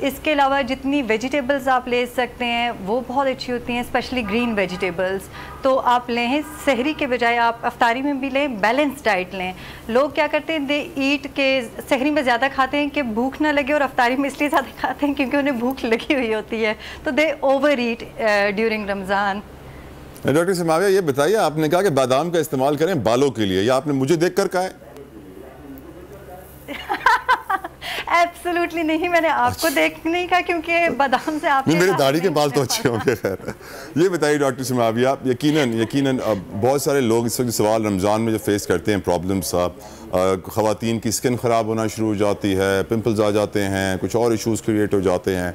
इसके अलावा जितनी वेजिटेबल्स आप ले सकते हैं वो बहुत अच्छी होती हैं, स्पेशली ग्रीन वेजिटेबल्स, तो आप लें। सहरी के बजाय आप अफ्तारी में भी लें, बैलेंस डाइट लें। लोग क्या करते हैं, दे ईट के सहरी में ज़्यादा खाते हैं कि भूख ना लगे, और अफ्तारी में इसलिए ज़्यादा खाते हैं क्योंकि उन्हें भूख लगी हुई होती है, तो they over eat during Ramzan. Doctor Samavia, ये बताइए, आपने कहा कि बादाम का इस्तेमाल करें बालों के लिए, या आपने मुझे देख कर कहा है? एब्सोल्युटली नहीं, मैंने आपको देख नहीं कहा, क्योंकि बादाम से आप मेरे दाढ़ी के बाल तो अच्छे होंगे। खैर, ये बताइए डॉक्टर समाविया, यकीनन बहुत सारे लोग इस वक्त सवाल रमज़ान में जो फेस करते हैं प्रॉब्लम्स, ख़वातीन की स्किन ख़राब होना शुरू हो जाती है, पिंपल्स आ जाते हैं, कुछ और इशूज़ क्रिएट हो जाते हैं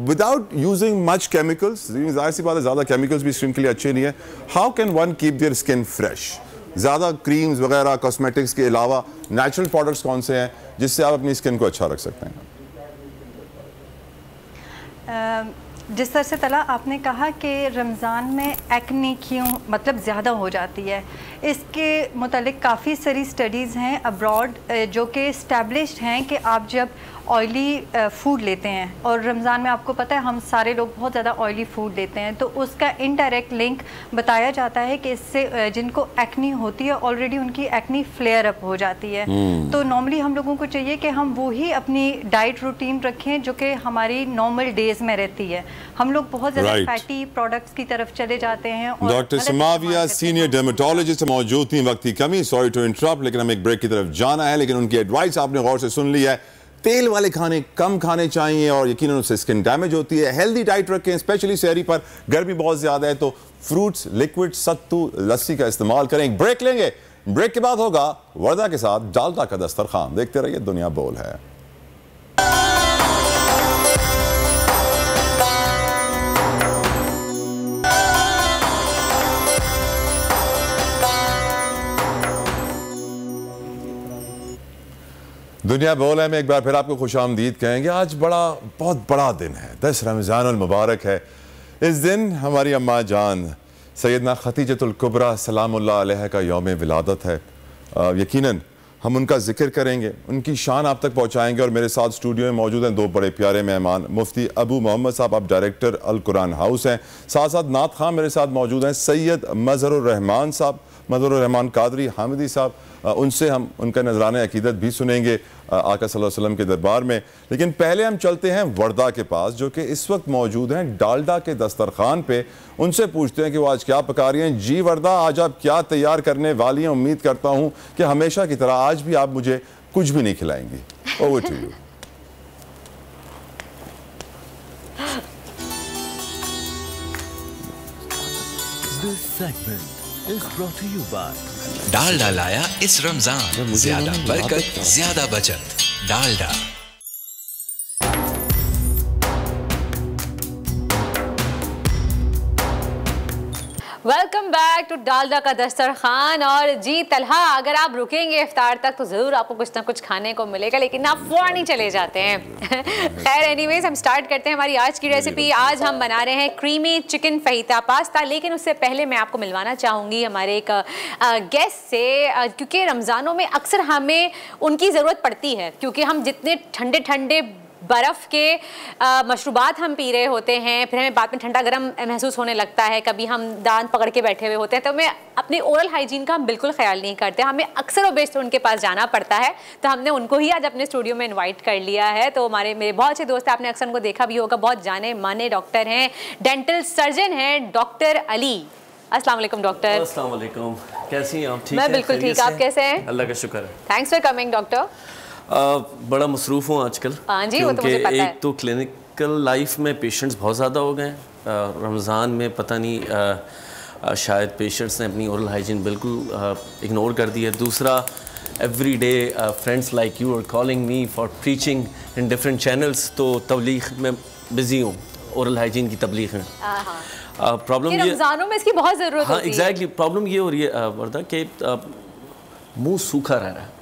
विदाउट यूजिंग मच केमिकल्स। ज़ाहिर सी बात है, ज़्यादा केमिकल्स भी स्किन के लिए अच्छे नहीं है। How can one keep their skin fresh? ज़्यादा क्रीम्स वगैरह कॉस्मेटिक्स के अलावा नेचुरल प्रोडक्ट्स कौन से हैं जिससे आप अपनी स्किन को अच्छा रख सकते हैं? जिस तरह से तला आपने कहा कि रमज़ान में एक्ने क्यों मतलब ज़्यादा हो जाती है, इसके मुतालिक काफ़ी सारी स्टडीज़ हैं अब्रॉड जो कि इस्टेब्लिश्ड हैं कि आप जब ऑयली फूड लेते हैं, और रमज़ान में आपको पता है हम सारे लोग बहुत ज़्यादा ऑयली फूड लेते हैं, तो उसका इनडायरेक्ट लिंक बताया जाता है कि इससे जिनको एक्नी होती है ऑलरेडी उनकी एक्नी फ्लेयर अप हो जाती है। तो नॉर्मली हम लोगों को चाहिए कि हम वही अपनी डाइट रूटीन रखें जो कि हमारी नॉर्मल डेज में रहती है। हम लोग बहुत ज़्यादा फैटी प्रोडक्ट्स की तरफ चले जाते हैं। डॉक्टर समाविया सीनियर डर्मेटोलॉजिस्ट मौजूद थी, वक्त की कमी, सॉरी टू इंटरप्ट, लेकिन हम एक ब्रेक की तरफ जाना है। लेकिन उनकी एडवाइस आपने गौर से सुन ली है, तेल वाले खाने कम खाने चाहिए और यकीनन उससे स्किन डैमेज होती है। हेल्दी डाइट रखें, स्पेशली सहरी पर, गर्मी बहुत ज़्यादा है तो फ्रूट्स, लिक्विड, सत्तू, लस्सी का इस्तेमाल करें। एक ब्रेक लेंगे, ब्रेक के बाद होगा वर्दा के साथ डालडा का दस्तरखान। देखते रहिए, दुनिया बोल है। दुनिया बोल है में एक बार फिर आपको खुशामदीद कहेंगे। आज बहुत बड़ा दिन है, 10 रमज़ानुल मुबारक है। इस दिन हमारी अम्मा जान सैयदना खतीजतुल कुबरा सलामुल्लाह अलैहा का यौम विलादत है। यकीनन हम उनका जिक्र करेंगे, उनकी शान आप तक पहुँचाएँगे। और मेरे साथ स्टूडियो में मौजूद हैं दो बड़े प्यारे मेहमान, मुफ्ती अबू मोहम्मद साहब, आप डायरेक्टर अल कुरान हाउस हैं, साथ साथ नात खां मेरे साथ मौजूद हैं, सैयद मज़हरुर रहमान साहब, मज़हरुर रहमान कादरी हामिदी साहब। उनसे हम उनका नजराने अकीदत भी सुनेंगे आका सल्लल्लाहु अलैहि वसल्लम के दरबार में। लेकिन पहले हम चलते हैं वर्दा के पास, जो कि इस वक्त मौजूद हैं डालडा के दस्तरखान पे। उनसे पूछते हैं कि वो आज क्या पका रही हैं। जी वर्दा, आज आप क्या तैयार करने वाली हैं? उम्मीद करता हूँ कि हमेशा की तरह आज भी आप मुझे कुछ भी नहीं खिलाएंगी। Over to you. This segment is brought to you by Dalda लाया इस रमजान, ज्यादा बरकत, ज्यादा बचत। Dalda. Welcome back to Dalda का दस्तरखान। और जी तलहा, अगर आप रुकेंगे इफ्तार तक तो ज़रूर आपको कुछ ना कुछ खाने को मिलेगा, लेकिन आप फौरन ही चले जाते हैं। खैर एनीवेज, हम स्टार्ट करते हैं हमारी आज की रेसिपी। आज हम बना रहे हैं क्रीमी चिकन फहीता पास्ता। लेकिन उससे पहले मैं आपको मिलवाना चाहूँगी हमारे एक गेस्ट से, क्योंकि रमज़ानों में अक्सर हमें उनकी ज़रूरत पड़ती है, क्योंकि हम जितने ठंडे ठंडे बर्फ़ के मशरूबात हम पी रहे होते हैं, फिर हमें बाद में ठंडा गर्म महसूस होने लगता है, कभी हम दांत पकड़ के बैठे हुए होते हैं, तो हमें अपने ओरल हाइजीन का हम बिल्कुल ख्याल नहीं करते। हमें अक्सर और बेशतर उनके पास जाना पड़ता है, तो हमने उनको ही आज अपने स्टूडियो में इन्वाइट कर लिया है। तो मेरे बहुत से दोस्त, आपने अक्सर उनको देखा भी होगा, बहुत जाने माने डॉक्टर हैं, डेंटल सर्जन हैं, डॉक्टर अली। अस्सलाम वालेकुम डॉक्टर। अस्सलाम वालेकुम, कैसी हैं आप? ठीक मैं बिल्कुल ठीक, आप कैसे हैं? अल्लाह का शुक्र है। Thanks for coming doctor. बड़ा मसरूफ़ हूँ आजकल। हाँ जी, वो तो मुझे पता है। एक तो क्लिनिकल लाइफ में पेशेंट्स बहुत ज़्यादा हो गए हैं, रमज़ान में पता नहीं शायद पेशेंट्स ने अपनी ओरल हाइजीन बिल्कुल इग्नोर कर दी है। दूसरा, every day friends like you are calling me for preaching in different channels, तो तबलीग में बिज़ी हूँ, ओरल हाइजीन की तबलीग में। प्रॉब्लम ये रमज़ानों में इसकी बहुत ज़रूरत होती है। एग्जैक्टली, प्रॉब्लम ये हो रही है वर्दा कि मुँह सूखा रह रहा है,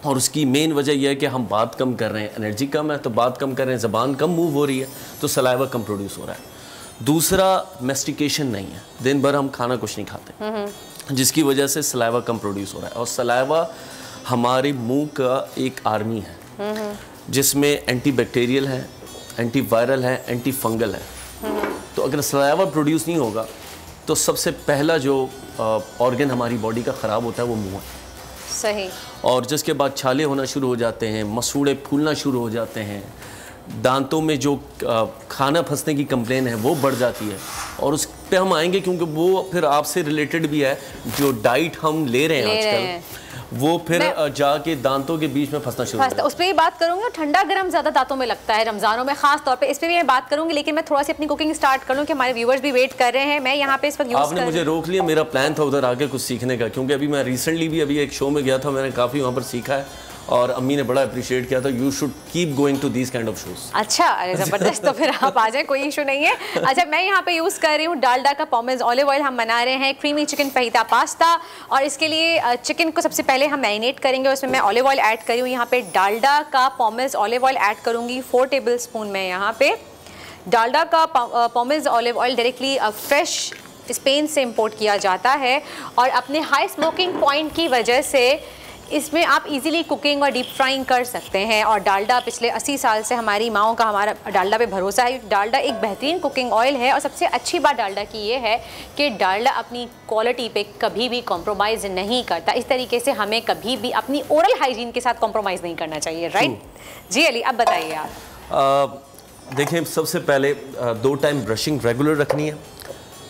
और उसकी मेन वजह यह है कि हम बात कम कर रहे हैं, एनर्जी कम है तो बात कम कर रहे हैं, ज़बान कम मूव हो रही है तो सलाइवा कम प्रोड्यूस हो रहा है। दूसरा, मेस्टिकेशन नहीं है, दिन भर हम खाना कुछ नहीं खाते, जिसकी वजह से सलाइवा कम प्रोड्यूस हो रहा है। और सलाइवा हमारे मुंह का एक आर्मी है जिसमें एंटी बैक्टीरियल है, एंटी वायरल है, एंटी फंगल है। तो अगर सलाइवा प्रोड्यूस नहीं होगा तो सबसे पहला जो ऑर्गन हमारी बॉडी का ख़राब होता है वो मुंह है। सही। और जिसके बाद छाले होना शुरू हो जाते हैं, मसूड़े फूलना शुरू हो जाते हैं, दांतों में जो खाना फंसने की कंप्लेन है वो बढ़ जाती है। और उस पे हम आएंगे क्योंकि वो फिर आपसे रिलेटेड भी है। जो डाइट हम ले रहे हैं आजकल वो फिर जाके दांतों के बीच में फंसना शुरू होता है। उस पर भी बात करूंगी। ठंडा गर्म ज़्यादा दांतों में लगता है रमज़ानों में ख़ास तौर पे, इस पर भी मैं बात करूंगी। लेकिन मैं थोड़ा सी अपनी कुकिंग स्टार्ट कर लूँ कि हमारे व्यूवर्स भी वेट कर रहे हैं। मैं यहाँ पे इस वक्त आपने मुझे रोक लिया, मेरा प्लान था उधर आके कुछ सीखने का, क्योंकि अभी मैं रिसेंटली भी अभी एक शो में गया था, मैंने काफ़ी वहाँ पर सीखा है और अम्मी ने बड़ा अप्रिशिएट किया था। You should keep going to these kind of shows. अच्छा, अरे ज़बरदस्त। तो फिर आप आ जाए, कोई इशू नहीं है। अच्छा, मैं यहाँ पे यूज़ कर रही हूँ डालडा का पॉमेज ऑलिव ऑयल। हम बना रहे हैं क्रीमी चिकन फहीता पास्ता और इसके लिए चिकन को सबसे पहले हम मैरिनेट करेंगे। उसमें मैं ऑलिव ऑयल ऐड करी हूँ, यहाँ पे डालडा का पॉमेज ऑलिव ऑयल ऐड करूँगी 4 टेबल स्पून में। यहाँ पे डालडा का pomace olive oil directly fresh Spain से इम्पोर्ट किया जाता है और अपने हाई स्मोकिंग पॉइंट की वजह से इसमें आप इजीली कुकिंग और डीप फ्राइंग कर सकते हैं। और डालडा पिछले 80 साल से हमारी माओं का हमारा डालडा पे भरोसा है। डालडा एक बेहतरीन कुकिंग ऑयल है और सबसे अच्छी बात डालडा की ये है कि डालडा अपनी क्वालिटी पे कभी भी कॉम्प्रोमाइज़ नहीं करता। इस तरीके से हमें कभी भी अपनी ओरल हाइजीन के साथ कॉम्प्रोमाइज़ नहीं करना चाहिए, राइट? जी अली, अब बताइए आप। देखें, सबसे पहले 2 टाइम ब्रशिंग रेगुलर रखनी है।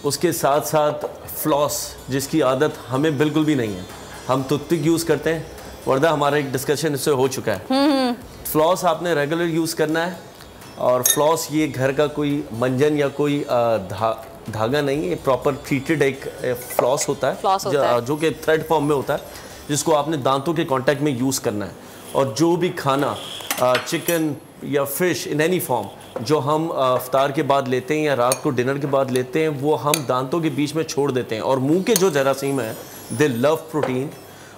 उसके साथ साथ फ्लॉस, जिसकी आदत हमें बिल्कुल भी नहीं है। हम टूथपिक यूज़ करते हैं, वरना हमारा एक डिस्कशन इससे हो चुका है। फ्लॉस आपने रेगुलर यूज़ करना है। और फ्लॉस ये घर का कोई मंजन या कोई धागा नहीं है, प्रॉपर ट्रीटेड एक फ्लॉस होता है, जो कि थ्रेड फॉर्म में होता है, जिसको आपने दांतों के कांटेक्ट में यूज़ करना है। और जो भी खाना चिकन या फिश इन एनी फॉर्म जो हम इफ्तार के बाद लेते हैं या रात को डिनर के बाद लेते हैं, वो हम दांतों के बीच में छोड़ देते हैं। और मुंह के जो जरासीम है, दे लव प्रोटीन,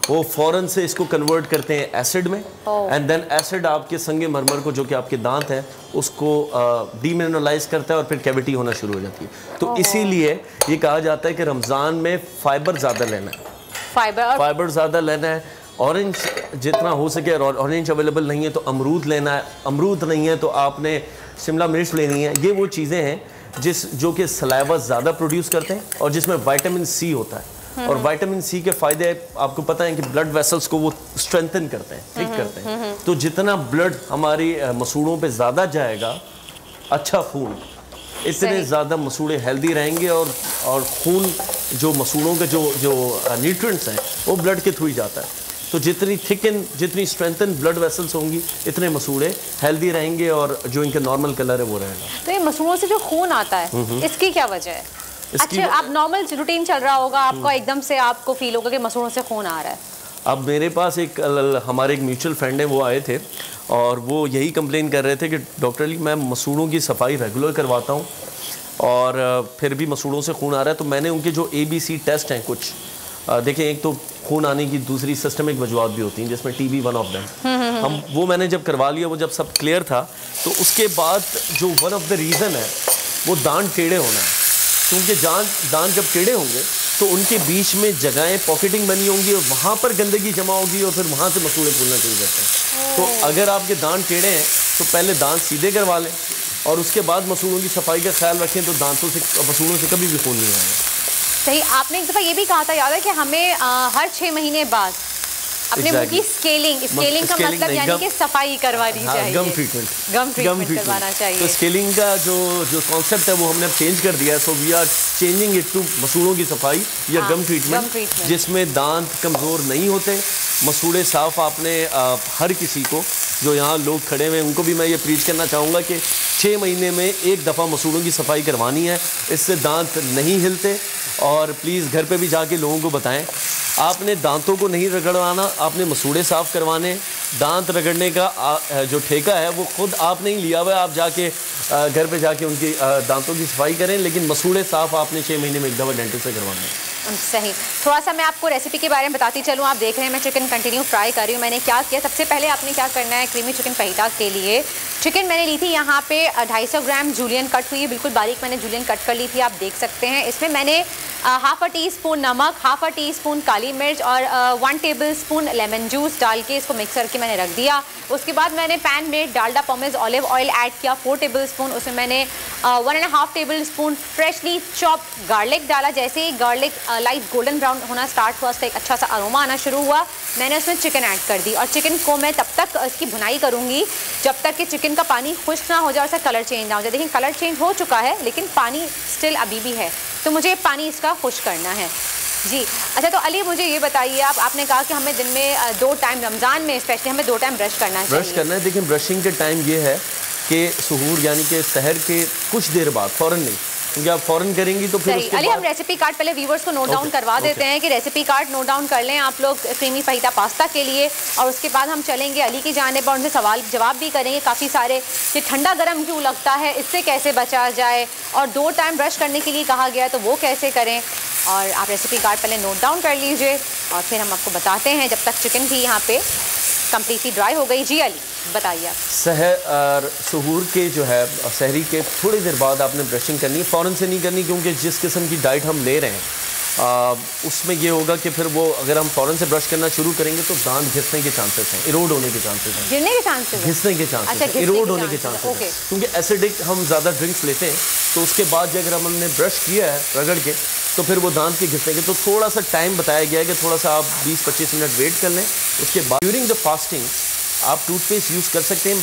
वो फ़ौरन से इसको कन्वर्ट करते हैं एसिड में। एंड देन एसिड आपके संगे मरमर को, जो कि आपके दांत हैं, उसको डीमिनरलाइज करता है और फिर कैविटी होना शुरू हो जाती है। तो इसीलिए ये कहा जाता है कि रमज़ान में फाइबर ज़्यादा लेना है, फाइबर ज़्यादा लेना है। ऑरेंज जितना हो सके, ऑरेंज अवेलेबल नहीं है तो अमरूद लेना है, अमरूद नहीं है तो आपने शिमला मिर्च लेनी है। ये वो चीज़ें हैं जो कि सलाइवा ज़्यादा प्रोड्यूस करते हैं और जिसमें विटामिन सी होता है। और विटामिन सी के फ़ायदे आपको पता है कि ब्लड वेसल्स को वो स्ट्रेंथन करते हैं, ठीक करते हैं। तो जितना ब्लड हमारी मसूड़ों पे ज़्यादा जाएगा, अच्छा खून, इतने ज़्यादा मसूड़े हेल्दी रहेंगे। और खून जो मसूड़ों के जो न्यूट्रिएंट्स हैं वो ब्लड के थ्रू ही जाता है। तो जितनी थिकन, जितनी स्ट्रेंथन ब्लड वेसल्स होंगी, इतने मसूड़े हेल्दी रहेंगे और जो इनका नॉर्मल कलर है वो रहेगा। तो ये मसूड़ों से जो खून आता है, इसकी क्या वजह है? अच्छा, आप नॉर्मल रूटीन चल रहा होगा आपका, एकदम से आपको फील होगा कि मसूड़ों से खून आ रहा है। अब मेरे पास हमारे एक म्यूचुअल फ्रेंड है, वो आए थे और वो यही कंप्लेन कर रहे थे कि डॉक्टर अली, मैं मसूड़ों की सफाई रेगुलर करवाता हूँ और फिर भी मसूड़ों से खून आ रहा है। तो मैंने उनके जो ABC टेस्ट हैं कुछ देखें, एक तो खून आने की, दूसरी सिस्टमिक वजूहत भी होती हैं जिसमें TB वन ऑफ देम। वो मैंने जब करवा लिया, वो जब सब क्लियर था, तो उसके बाद जो वन ऑफ द रीज़न है वो दांत टेढ़े होना है। क्योंकि दांत जब टेढ़े होंगे तो उनके बीच में जगहें पॉकेटिंग बनी होंगी और वहाँ पर गंदगी जमा होगी और फिर वहाँ से मसूड़े फूलना शुरू करते हैं। तो अगर आपके दांत टेढ़े हैं तो पहले दांत सीधे करवा लें और उसके बाद मसूड़ों की सफाई का ख्याल रखें, तो दांतों से, मसूड़ों से कभी भी खून नहीं आएगा। सही। आपने एक दफ़ा ये भी कहा था, याद है, कि हमें हर 6 महीने बाद अपने मुंह की स्केलिंग का मतलब यानी कि सफाई करवानी चाहिए। गम ट्रीटमेंट करवाना चाहिए। तो स्केलिंग का जो कॉन्सेप्ट है वो हमने अब चेंज कर दिया है। So we are changing it to मसूड़ों की सफाई या गम ट्रीटमेंट, जिसमें दांत कमज़ोर नहीं होते, मसूड़े साफ। आपने हर किसी को, जो यहाँ लोग खड़े हुए हैं, उनको भी मैं ये प्रीच करना चाहूँगा कि 6 महीने में एक दफ़ा मसूड़ों की सफाई करवानी है। इससे दांत नहीं हिलते। और प्लीज़ घर पे भी जाके लोगों को बताएं, आपने दांतों को नहीं रगड़वाना, आपने मसूड़े साफ़ करवाने। दांत रगड़ने का जो ठेका है वो खुद आपने ही लिया हुआ है। आप जाके घर पे जाके उनकी दांतों की सफाई करें, लेकिन मसूड़े साफ़ आपने 6 महीने में एक दफ़ा डेंटिस्ट से करवाना है। सही। थोड़ा सा मैं आपको रेसिपी के बारे में बताती चलूँ। आप देख रहे हैं मैं चिकन कंटिन्यू फ्राई कर रही हूँ। मैंने क्या किया, सबसे पहले आपने क्या करना है, क्रीमी चिकन फहीता के लिए चिकन मैंने ली थी यहाँ पे 250 ग्राम जूलियन कट हुई, बिल्कुल बारीक मैंने जूलियन कट कर ली थी, आप देख सकते हैं। इसमें मैंने हाफ अ टी स्पून नमक, हाफ अ टी स्पून काली मिर्च और 1 टेबल स्पून लेमन जूस डाल के इसको मिक्स करके मैंने रख दिया। उसके बाद मैंने पैन में डालडा पॉमेज ऑलिव ऑयल ऐड किया 4 टेबल स्पून। उसमें मैंने 1.5 table spoon freshly chop garlic डाला। जैसे ही गार्लिक लाइट गोल्डन ब्राउन होना स्टार्ट हुआ, उसका एक अच्छा सा अरोमा आना शुरू हुआ, मैंने उसमें चिकन ऐड कर दी और चिकन को मैं तब तक इसकी भुनाई करूँगी जब तक कि चिकन का पानी खुश्क ना हो जाए और उसका कलर चेंज ना हो जाए। देखिए कलर चेंज हो चुका है लेकिन पानी स्टिल अभी भी है, तो मुझे पानी इसका खुश्क करना है जी। अच्छा, तो अली मुझे ये बताइए, आपने कहा कि हमें दिन में 2 टाइम, रमज़ान में स्पेशली हमें 2 टाइम ब्रश करना चाहिए। ब्रश करना है। देखिए ब्रशिंग के टाइम ये है कि सुहूर यानी कि सहर के कुछ देर बाद, फ़ौरन नहीं, क्योंकि आप फ़ौरन करेंगी तो फिर उसके अली बाद हम रेसिपी कार्ड पहले व्यूवर्स को नोट डाउन करवा देते हैं कि रेसिपी कार्ड नोट डाउन कर लें आप लोग क्रीमी फहीता पास्ता के लिए, और उसके बाद हम चलेंगे अली की जानिब और उनसे सवाल जवाब भी करेंगे काफ़ी सारे कि ठंडा गर्म क्यों लगता है, इससे कैसे बचा जाए, और 2 टाइम ब्रश करने के लिए कहा गया तो वो कैसे करें। और आप रेसिपी कार्ड पहले नोट डाउन कर लीजिए और फिर हम आपको बताते हैं, जब तक चिकन भी यहाँ पे कम्प्लीटली ड्राई हो गई। जी अली बताइए आप। सहर सुहूर के जो है सहरी के थोड़ी देर बाद आपने ब्रशिंग करनी है, फ़ौरन से नहीं करनी, क्योंकि जिस किस्म की डाइट हम ले रहे हैं उसमें ये होगा कि फिर वो अगर हम फ़ौरन से ब्रश करना शुरू करेंगे तो दांत घिसने के चांसेस हैं, इरोड होने के चांसेस हैं, गिरने के चांसेस, घिसने के चांसेस हैं, इरोड होने के चांसेस हैं, क्योंकि एसिडिक हम ज़्यादा ड्रिंक्स लेते हैं तो उसके बाद अगर हमने ब्रश किया है रगड़ के तो फिर वो दांत के घिसने के, तो थोड़ा सा टाइम बताया गया है कि थोड़ा सा आप 20-25 मिनट वेट कर लें। उसके बाद ड्यूरिंग द फास्टिंग आप टूथपेस्ट यूज़ कर सकते हैं।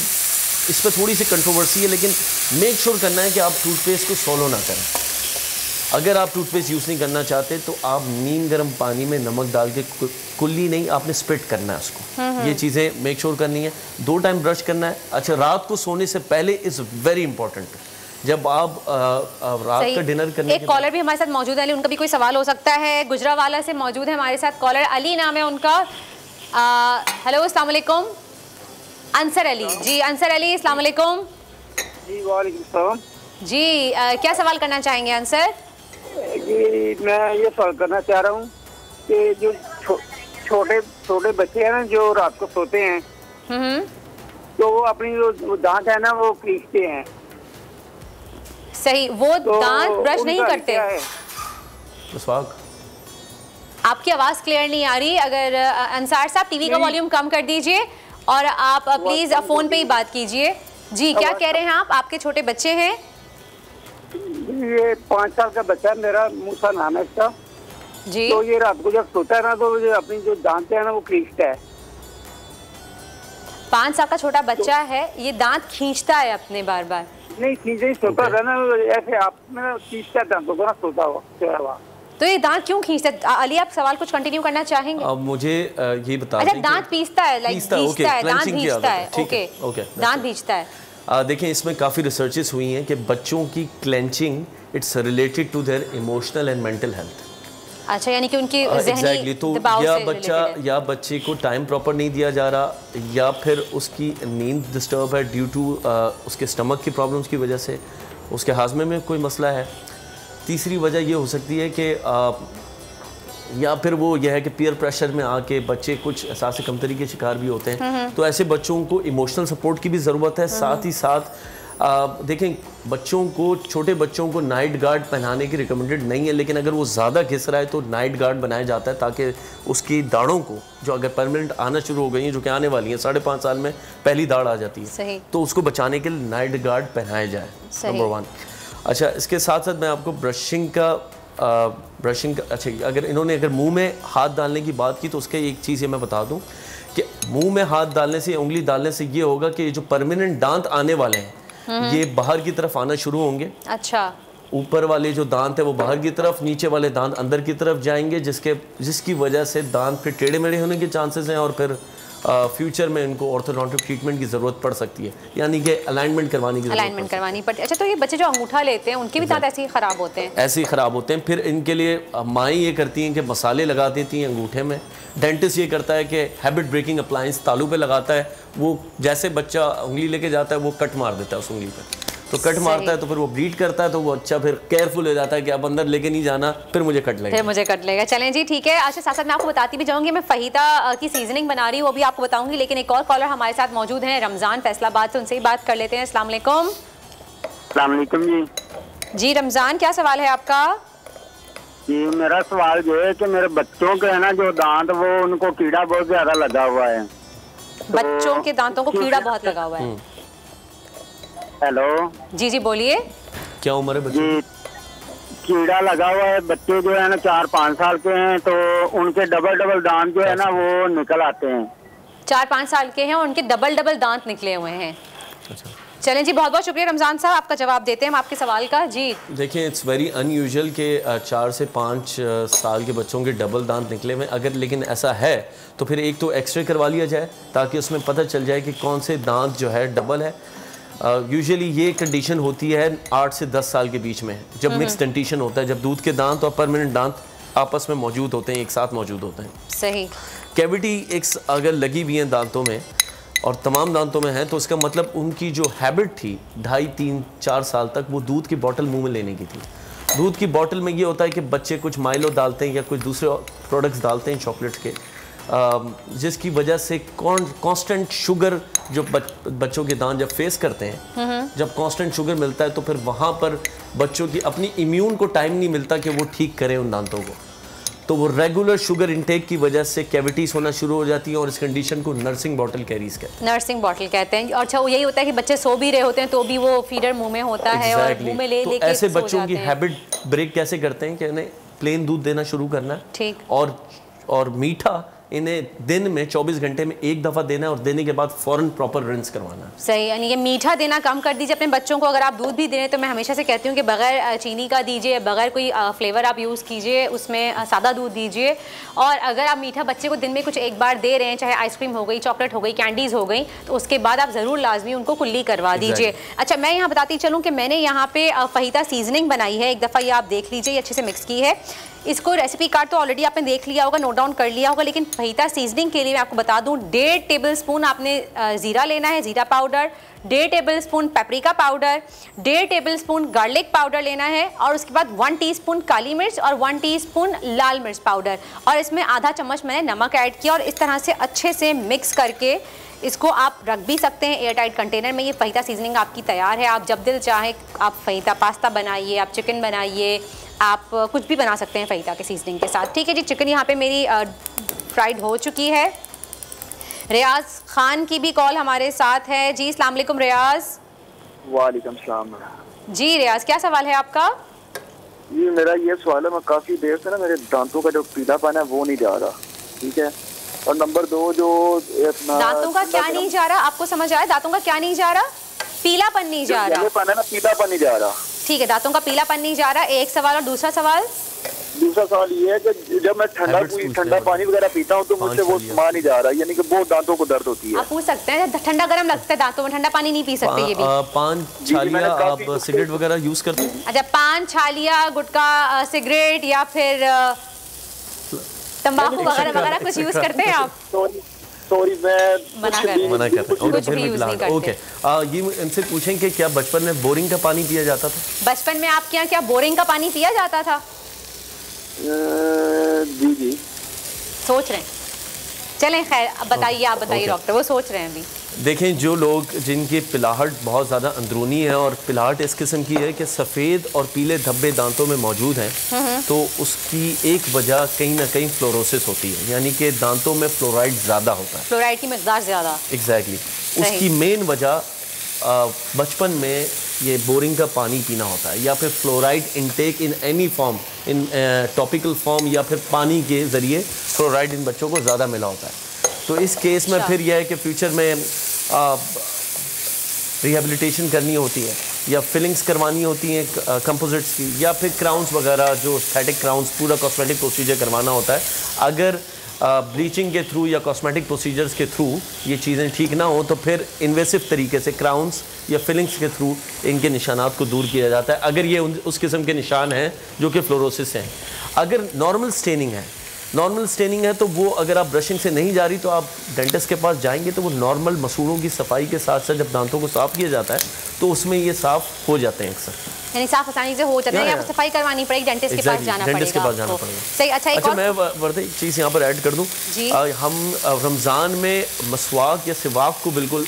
इस पर थोड़ी सी कंट्रोवर्सी है, लेकिन मेक श्योर करना है कि आप टूथपेस्ट को सॉलो ना करें। अगर आप टूथपेस्ट यूज़ नहीं करना चाहते तो आप नीम गर्म पानी में नमक डाल के, कुल्ली नहीं, आपने स्प्लिट करना है उसको। ये चीज़ें मेक श्योर करनी है। 2 टाइम ब्रश करना है। अच्छा, रात को सोने से पहले इज़ वेरी इंपॉर्टेंट, जब आप रात का डिनर करने एक कॉलर भी हमारे साथ मौजूद है अली, उनका भी कोई सवाल हो सकता है। गुजरावाला से मौजूद है हमारे साथ कॉलर, अली नाम है उनका। हेलो अस्सलाम वालेकुम। अंसर अली जी, अंसर अली अस्सलाम वालेकुम। जी वालेकुम सलाम जी, क्या सवाल करना चाहेंगे अंसर? जी मैं ये सवाल करना चाह रहा हूँ कि जो छोटे बच्चे हैं ना जो रात को सोते हैं तो वो अपनी जो दांत है ना वो पीसते हैं। सही, वो तो दांत ब्रश नहीं करते। आपकी आवाज़ क्लियर नहीं आ रही। अगर अंसार साहब टीवी का वॉल्यूम कम कर दीजिए और आप प्लीज फोन पे ही बात कीजिए। जी क्या कह रहे हैं आप? आपके छोटे बच्चे हैं? ये 5 साल का बच्चा है मेरा, मूसा नाम है इसका जी। तो ये रात को जब सोता है ना तो अपनी जो दांत है ना वो खींचता है। 5 साल का छोटा बच्चा है, ये दांत खींचता है अपने बार बार? नहीं खींचे, सोता है ना ऐसे आप खींचता है दांतों को ना, सोता हुआ। तो ये दांत क्यों खींचता है? अली आप सवाल कुछ कंटिन्यू करना चाहेंगे? अब मुझे ये बता दें। अच्छा, दांत पीसता है, लाइक खींचता है, दांत खींचता है। ओके, दांत खींचता है। देखें इसमें काफ़ी रिसर्चेस हुई हैं कि बच्चों की clenching it's related to their emotional and mental health. अच्छा, यानी कि उनकी ज़हनी तो या बच्चे को टाइम प्रॉपर नहीं दिया जा रहा, या फिर उसकी नींद डिस्टर्ब है ड्यू टू उसके स्टमक की प्रॉब्लम्स की वजह से, उसके हाजमे में कोई मसला है। तीसरी वजह ये हो सकती है कि या फिर वो यह है कि पीयर प्रेशर में आके बच्चे कुछ एहसास कमतरी के शिकार भी होते हैं। तो ऐसे बच्चों को इमोशनल सपोर्ट की भी ज़रूरत है। साथ ही साथ देखें बच्चों को, छोटे बच्चों को नाइट गार्ड पहनाने की रिकमेंडेड नहीं है, लेकिन अगर वो ज़्यादा घिस रहा है तो नाइट गार्ड बनाया जाता है ताकि उसकी दाढ़ों को, जो अगर परमानेंट आना शुरू हो गई हैं, जो कि आने वाली हैं, 5.5 साल में पहली दाढ़ आ जाती है, तो उसको बचाने के लिए नाइट गार्ड पहनाया जाए, नंबर 1। अच्छा, इसके साथ साथ मैं आपको ब्रशिंग का अच्छा, अगर मुंह में हाथ डालने की बात की तो उसके एक चीज़ ये मैं बता दूं कि मुंह में हाथ डालने से, उंगली डालने से ये होगा कि जो परमानेंट दांत आने वाले हैं ये बाहर की तरफ आना शुरू होंगे। अच्छा, ऊपर वाले जो दांत है वो बाहर की तरफ, नीचे वाले दांत अंदर की तरफ जाएंगे, जिसकी वजह से दांत फिर टेढ़े मेढ़े होने के चांसेस हैं और फिर फ्यूचर में इनको ऑर्थोडोंटिक ट्रीटमेंट की ज़रूरत पड़ सकती है, यानी कि अलाइनमेंट करवानी की अलाइनमेंट करवानी पड़ती है। अच्छा, तो ये बच्चे जो अंगूठा लेते हैं उनके भी दांत ऐसे ही ख़राब होते हैं? ऐसे ही ख़राब होते हैं। फिर इनके लिए माएँ ये करती हैं कि मसाले लगा देती हैं अंगूठे में। डेंटिस्ट ये करता है कि हैबिट ब्रेकिंग अप्लायंस तालू पे लगाता है, वो जैसे बच्चा उंगली लेके जाता है वो कट मार देता है उस उंगली पर, तो कट मारता है तो फिर वो ब्लीड करता है, तो वो अच्छा फिर केयरफुल हो जाता है कि अब अंदर लेके नहीं जाना, फिर मुझे कट लेगा। चलें जी, ठीक है। अच्छा, साथ साथ मैं आपको बताती भी जाऊंगी, मैं फहीता की सीजनिंग बना रही हूँ, वो भी आपको बताऊंगी। लेकिन एक और कॉलर हमारे साथ मौजूद हैं रमज़ान फैसलाबाद से, उनसे ही बात कर लेते हैं। अस्सलाम वालेकुम। अस्सलाम वालेकुम जी। जी रमज़ान, क्या सवाल है आपका? जी मेरा सवाल जो है कि मेरे बच्चों के है ना जो दांत वो उनको कीड़ा बहुत ज्यादा लगा हुआ है। बच्चों के दांतों को कीड़ा बहुत लगा हुआ है। हेलो जी जी बोलिए। क्या उम्र है बच्चों की? कीड़ा लगा हुआ है, बच्चे जो है ना 4-5 साल के हैं तो उनके डबल दांत जो है ना वो निकल आते हैं। 4-5 साल के हैं और उनके डबल दांत निकले हुए हैं। अच्छा चलें जी, बहुत बहुत शुक्रिया रमज़ान साहब, आपका जवाब देते हैं हम आपके सवाल का। जी देखिए, इट्स वेरी अनयूजुअल कि 4 से 5 साल के बच्चों के डबल दांत निकले हुए। अगर लेकिन ऐसा है तो फिर एक तो एक्सरे करवा लिया जाए ताकि उसमें पता चल जाए कि कौन से दांत जो है डबल है। यूजुअली ये कंडीशन होती है 8 से 10 साल के बीच में, जब मिक्स डेंटिशन होता है, जब दूध के दांत और परमानेंट दांत आपस में मौजूद होते हैं, एक साथ मौजूद होते हैं। सही। कैविटी एक अगर लगी हुई है दांतों में और तमाम दांतों में है तो इसका मतलब उनकी जो हैबिट थी 2.5, 3, 4 साल तक वो दूध की बोतल मुंह में लेने की थी। दूध की बोतल में ये होता है कि बच्चे कुछ माइलो डालते हैं या कुछ दूसरे प्रोडक्ट्स डालते हैं चॉकलेट्स के, जिसकी वजह से कांस्टेंट शुगर जो बच्चों के दांत जब फेस करते हैं, जब कांस्टेंट शुगर मिलता है तो फिर वहाँ पर बच्चों की अपनी इम्यून को टाइम नहीं मिलता कि वो ठीक करें उन दांतों को, तो वो रेगुलर शुगर इंटेक की वजह से कैविटीज होना शुरू हो जाती हैं और इस कंडीशन को नर्सिंग बॉटल कैरीज कहते हैं। नर्सिंग बॉटल कहते हैं। और अच्छा वो यही होता है कि बच्चे सो भी रहे होते हैं तो भी वो फीडर मुंह में होता है और मुंह में लेके ऐसे बच्चों की हैबिट ब्रेक कैसे करते हैं कि इन्हें प्लेन दूध देना शुरू करना है, ठीक, और मीठा इन्हें दिन में 24 घंटे में एक दफ़ा देना है और देने के बाद फ़ौरन प्रॉपर रिंस करवाना है। सही, यानी ये मीठा देना कम कर दीजिए अपने बच्चों को। अगर आप दूध भी दे रहे हैं तो मैं हमेशा से कहती हूँ कि बगैर चीनी का दीजिए, बगैर कोई फ्लेवर आप यूज़ कीजिए, उसमें सादा दूध दीजिए। और अगर आप मीठा बच्चे को दिन में कुछ एक बार दे रहे हैं, चाहे आइसक्रीम हो गई, चॉकलेट हो गई, कैंडीज़ हो गई, तो उसके बाद आप ज़रूर लाजमी उनको कुल्ली करवा दीजिए। अच्छा मैं यहाँ बताती चलूँ कि मैंने यहाँ पे फहीता सीजनिंग बनाई है, एक दफ़ा ये आप देख लीजिए, अच्छे से मिक्स की है। इसको रेसिपी कार्ड तो ऑलरेडी आपने देख लिया होगा, नोट डाउन कर लिया होगा, लेकिन फहीता सीजनिंग के लिए मैं आपको बता दूं 1.5 टेबलस्पून आपने ज़ीरा लेना है, ज़ीरा powder, 1.5 tablespoon paprika powder, 1.5 tablespoon garlic powder लेना है और उसके बाद 1 टीस्पून काली मिर्च और 1 टीस्पून लाल मिर्च पाउडर और इसमें आधा चम्मच मैंने नमक ऐड किया और इस तरह से अच्छे से मिक्स करके इसको आप रख भी सकते हैं एयर टाइट कंटेनर में। ये फहीता सीजनिंग आपकी तैयार है। आप जब दिल चाहे आप फहीता पास्ता बनाइए, आप चिकन बनाइए, आप कुछ भी बना सकते हैं फहीता के सीजनिंग के साथ। ठीक है जी, चिकन यहाँ पे मेरी फ्राइड हो चुकी है। रियाज खान की भी कॉल हमारे साथ है। जी अस्सलाम वालेकुम रियाज। वालेकुम सलाम। जी रियाज, क्या सवाल है आपका? जी मेरा ये सवाल है, मैं काफ़ी देर से ना मेरे दांतों का जो पीलापन है वो नहीं जा रहा, ठीक है। और नंबर 2 जो दांतों का क्या नहीं जा रहा, आपको समझ आया? दांतों का क्या नहीं जा रहा? पीलापन नहीं जा रहा है ना, पीलापन नहीं जा रहा। ठीक है, दांतों का पीलापन नहीं जा रहा, एक सवाल। और दूसरा सवाल ये है कि जब मैं ठंडा पानी वगैरह पीता हूँ तो मुझसे वो समा नहीं जा रहा, यानी कि बहुत दांतों को दर्द होती है। आप पूछ सकते हैं, ठंडा गर्म लगता है दांतों में, ठंडा पानी नहीं पी सकते। ये भी पान छालिया आप सिगरेट वगैरह यूज करते हैं? अच्छा, पान छालिया, गुटखा, सिगरेट या फिर तंबाकू वगैरह कुछ यूज करते हैं आप? सॉरी मैं मना करते हैं। ओके, ये इनसे पूछें कि क्या बचपन में बोरिंग का पानी पिया जाता था? बचपन में आपके यहाँ क्या बोरिंग का पानी पिया जाता था? जी जी सोच रहे हैं, चलें खैर अब बताइए, आप बताइए डॉक्टर, वो सोच रहे हैं अभी। देखें, जो लोग जिनकी पिलाहट बहुत ज़्यादा अंदरूनी है और पिलाहट इस किस्म की है कि सफ़ेद और पीले धब्बे दांतों में मौजूद हैं, तो उसकी एक वजह कहीं ना कहीं फ्लोरोसिस होती है, यानी कि दांतों में फ्लोराइड ज़्यादा होता है, फ्लोराइड की मकदार ज़्यादा। एग्जैक्टली। उसकी मेन वजह बचपन में ये बोरिंग का पानी पीना होता है या फिर fluoride intake in any form, in topical form या फिर पानी के ज़रिए फ्लोराइड इन बच्चों को ज़्यादा मिला होता है। तो इस केस में फिर यह है कि फ्यूचर में रिहेबिलिटेशन करनी होती है या फिलिंग्स करवानी होती हैं कंपोजिट्स की, या फिर क्राउन्स वगैरह जो स्टैटिक क्राउन्स, पूरा कॉस्मेटिक प्रोसीजर करवाना होता है। अगर ब्लीचिंग के थ्रू या कॉस्मेटिक प्रोसीजर्स के थ्रू ये चीज़ें ठीक ना हो तो फिर इन्वेसिव तरीके से क्राउन्स या फिलिंग्स के थ्रू इनके निशानात को दूर किया जाता है, अगर ये उस किस्म के निशान हैं जो कि फ्लोरोसिस हैं। अगर नॉर्मल स्टेनिंग है तो वो अगर आप ब्रशिंग से नहीं जा रही तो आप डेंटिस्ट के पास जाएंगे तो वो नॉर्मल मसूड़ों की सफाई के साथ साथ जब दांतों को साफ़ किया जाता है तो उसमें ये साफ़ हो जाते हैं अक्सर, यानी साफ आसानी से हो जाता है। आपको सफाई करवानी पड़ेगी, डेंटिस्ट के पास जाना पड़ेगा। सही। अच्छा मैं वर्दे एक चीज़ यहाँ पर ऐड कर दूँ, हम रमज़ान में मसवाक या सिवाक को बिल्कुल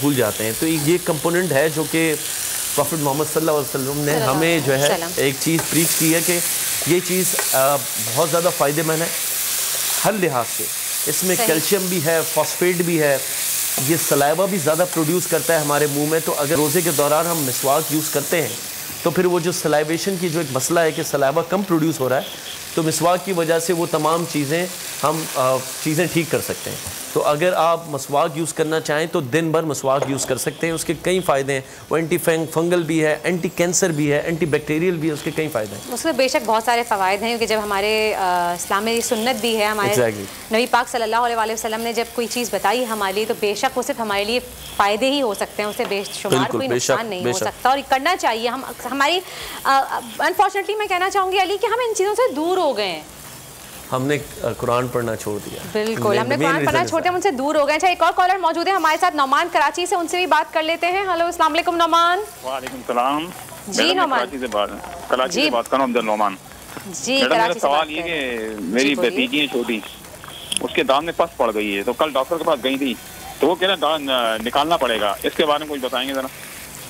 भूल जाते हैं, तो ये कंपोनेंट है जो कि प्रॉफिट मोहम्मद सल्लल्लाहु अलैहि वसल्लम ने हमें जो है एक चीज़ प्रीच की है कि ये चीज़ बहुत ज़्यादा फ़ायदेमंद है हर लिहाज से। इसमें कैल्शियम भी है, फॉस्फेट भी है, ये सलाइवा भी ज़्यादा प्रोड्यूस करता है हमारे मुंह में। तो अगर रोज़े के दौरान हम मिसवाक यूज़ करते हैं तो फिर वो जो सलाइवेशन की जो एक मसला है कि सलाइवा कम प्रोड्यूस हो रहा है, तो मिसवाक की वजह से वो तमाम चीज़ें हम चीज़ें ठीक कर सकते हैं। तो अगर आप मसवाक यूज़ करना चाहें तो दिन भर मसवाक यूज़ कर सकते हैं। उसके कई फ़ायदे हैं, वो एंटी फंगल भी है, एंटी कैंसर भी है, एंटी बैक्टीरियल भी है, उसके कई फ़ायदे हैं। उसमें बेशक बहुत सारे फ़वाइद हैं, क्योंकि जब हमारे इस्लाम में सुन्नत भी है, हमारे नबी पाक सल्लल्लाहु अलैहि वसल्लम ने जब कोई चीज़ बताई हमारे लिए, तो बेशक वो सिर्फ हमारे लिए फ़ायदे ही हो सकते हैं, उससे बेशुमार कोई नुकसान नहीं हो सकता। और करना चाहिए हम हमारी अनफॉर्चुनेटली मैं कहना चाहूँगी अली कि हम इन चीज़ों से दूर हो गए हैं। हमने कुरान पढ़ना छोड़ दिया। बिल्कुल, हमने कुरान पढ़ना छोड़ दिया, उनसे दूर हो गए। अच्छा, एक और कॉलर मौजूद है हमारे साथ, नौमान कराची से, उनसे भी बात कर लेते हैं। हेलो, अस्सलाम वालेकुम नौमान। वालेकुम सलाम जी नौमान, कराची से बात कर रहा हूं, अब्दुल नौमान जी। मेरा सवाल ये कि मेरी भतीजी है छोटी, उसके दांत में पस पड़ गई है, तो कल डॉक्टर के पास गई थी, तो वो कह रहे दांत निकालना पड़ेगा, इसके बारे में कुछ बताएंगे जरा।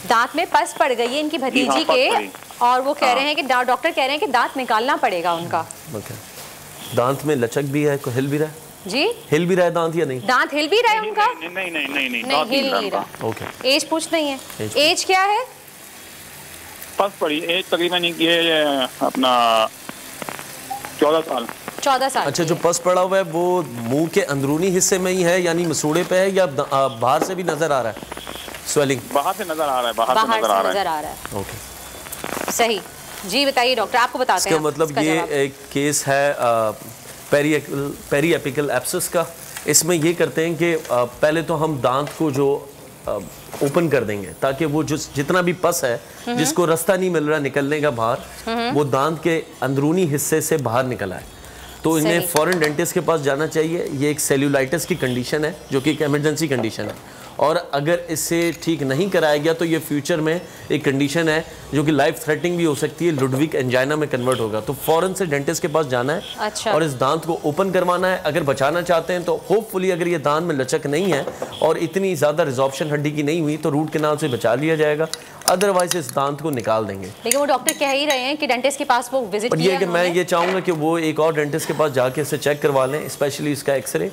दांत में पस पड़ गई है इनकी भतीजी के, और वो कह रहे हैं कि डॉक्टर कह रहे हैं कि दांत निकालना पड़ेगा उनका। दांत में लचक भी है, हिल भी रहा है जी? हिल भी रहा है दांत या नहीं? दांत हिल भी रहा है उनका? नहीं हिल नहीं रहा। ओके, एज पूछ नहीं है, एज क्या है? पस पड़ी एज तकरीबन ये अपना 14 साल। 14 साल। अच्छा, जो पस पड़ा हुआ है वो मुंह के अंदरूनी हिस्से में ही है, यानी मसूड़े पे है, या बाहर से भी नजर आ रहा है? स्वेलिंग बाहर से नजर आ रहा है, बाहर से नजर आ रहा है। ओके, सही जी, बताइए डॉक्टर, आपको बताते हैं। इसका मतलब ये एक केस है पेरी एपिकल एब्सेस का। इसमें ये करते हैं कि पहले तो हम दांत को जो ओपन कर देंगे ताकि वो जो जितना भी पस है जिसको रास्ता नहीं मिल रहा निकलने का बाहर, वो दांत के अंदरूनी हिस्से से बाहर निकल आए। तो इन्हें फॉरेन डेंटिस्ट के पास जाना चाहिए। ये एक सेल्यूलाइटिस की कंडीशन है जो कि एक इमरजेंसी कंडीशन है, और अगर इससे ठीक नहीं कराया गया तो ये फ्यूचर में एक कंडीशन है जो कि लाइफ थ्रेटनिंग भी हो सकती है, लुडविक एंजाइना में कन्वर्ट होगा। तो फौरन से डेंटिस्ट के पास जाना है। अच्छा। और इस दांत को ओपन करवाना है। अगर बचाना चाहते हैं तो होपफुली अगर ये दांत में लचक नहीं है और इतनी ज़्यादा रिजॉर्प्शन हड्डी की नहीं हुई तो रूट कैनाल से बचा लिया जाएगा, अदरवाइज इस दांत को निकाल देंगे। लेकिन वो डॉक्टर कह ही रहे हैं कि डेंटिस्ट के पास वो विजिट किया है। मैं ये चाहूँगा कि वो एक और डेंटिस्ट के पास जाके इसे चेक करवा लें, स्पेशली इसका एक्सरे,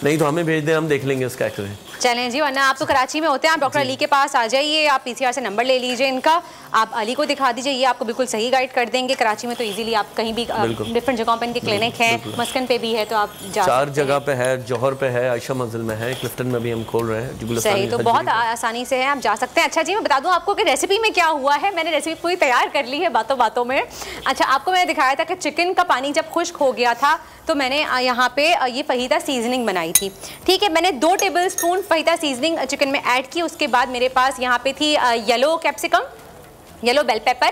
नहीं तो हमें भेज दें, हम देख लेंगे इसका एक्सरे। चलें जी, वरना आप तो कराची में होते हैं, आप डॉक्टर अली के पास आ जाइए, आप पीसीआर से नंबर ले लीजिए इनका, आप अली को दिखा दीजिए, ये आपको बिल्कुल सही गाइड कर देंगे। कराची में तो इजीली आप कहीं भी डिफरेंट जगहों पे इनके क्लिनिक हैं, मस्कन पे भी है, तो आप जा 4 जगह पे है, जौहर पे है, आयशा मंजिल में है, क्लिफ्टन में भी हम खोल रहे हैं। सही, तो बहुत आसानी से है, आप जा सकते हैं। अच्छा जी, मैं बता दूं आपको कि रेसिपी में क्या हुआ है, मैंने रेसिपी पूरी तैयार कर ली है बातों बातों में। अच्छा, आपको मैंने दिखाया था कि चिकन का पानी जब खुश्क हो गया था तो मैंने यहाँ पे ये फहीदा सीजनिंग बनाई थी। ठीक है, मैंने 2 टेबलस्पून फहीदा सीजनिंग चिकन में ऐड की। उसके बाद मेरे पास यहाँ पे थी yellow capsicum, yellow bell pepper,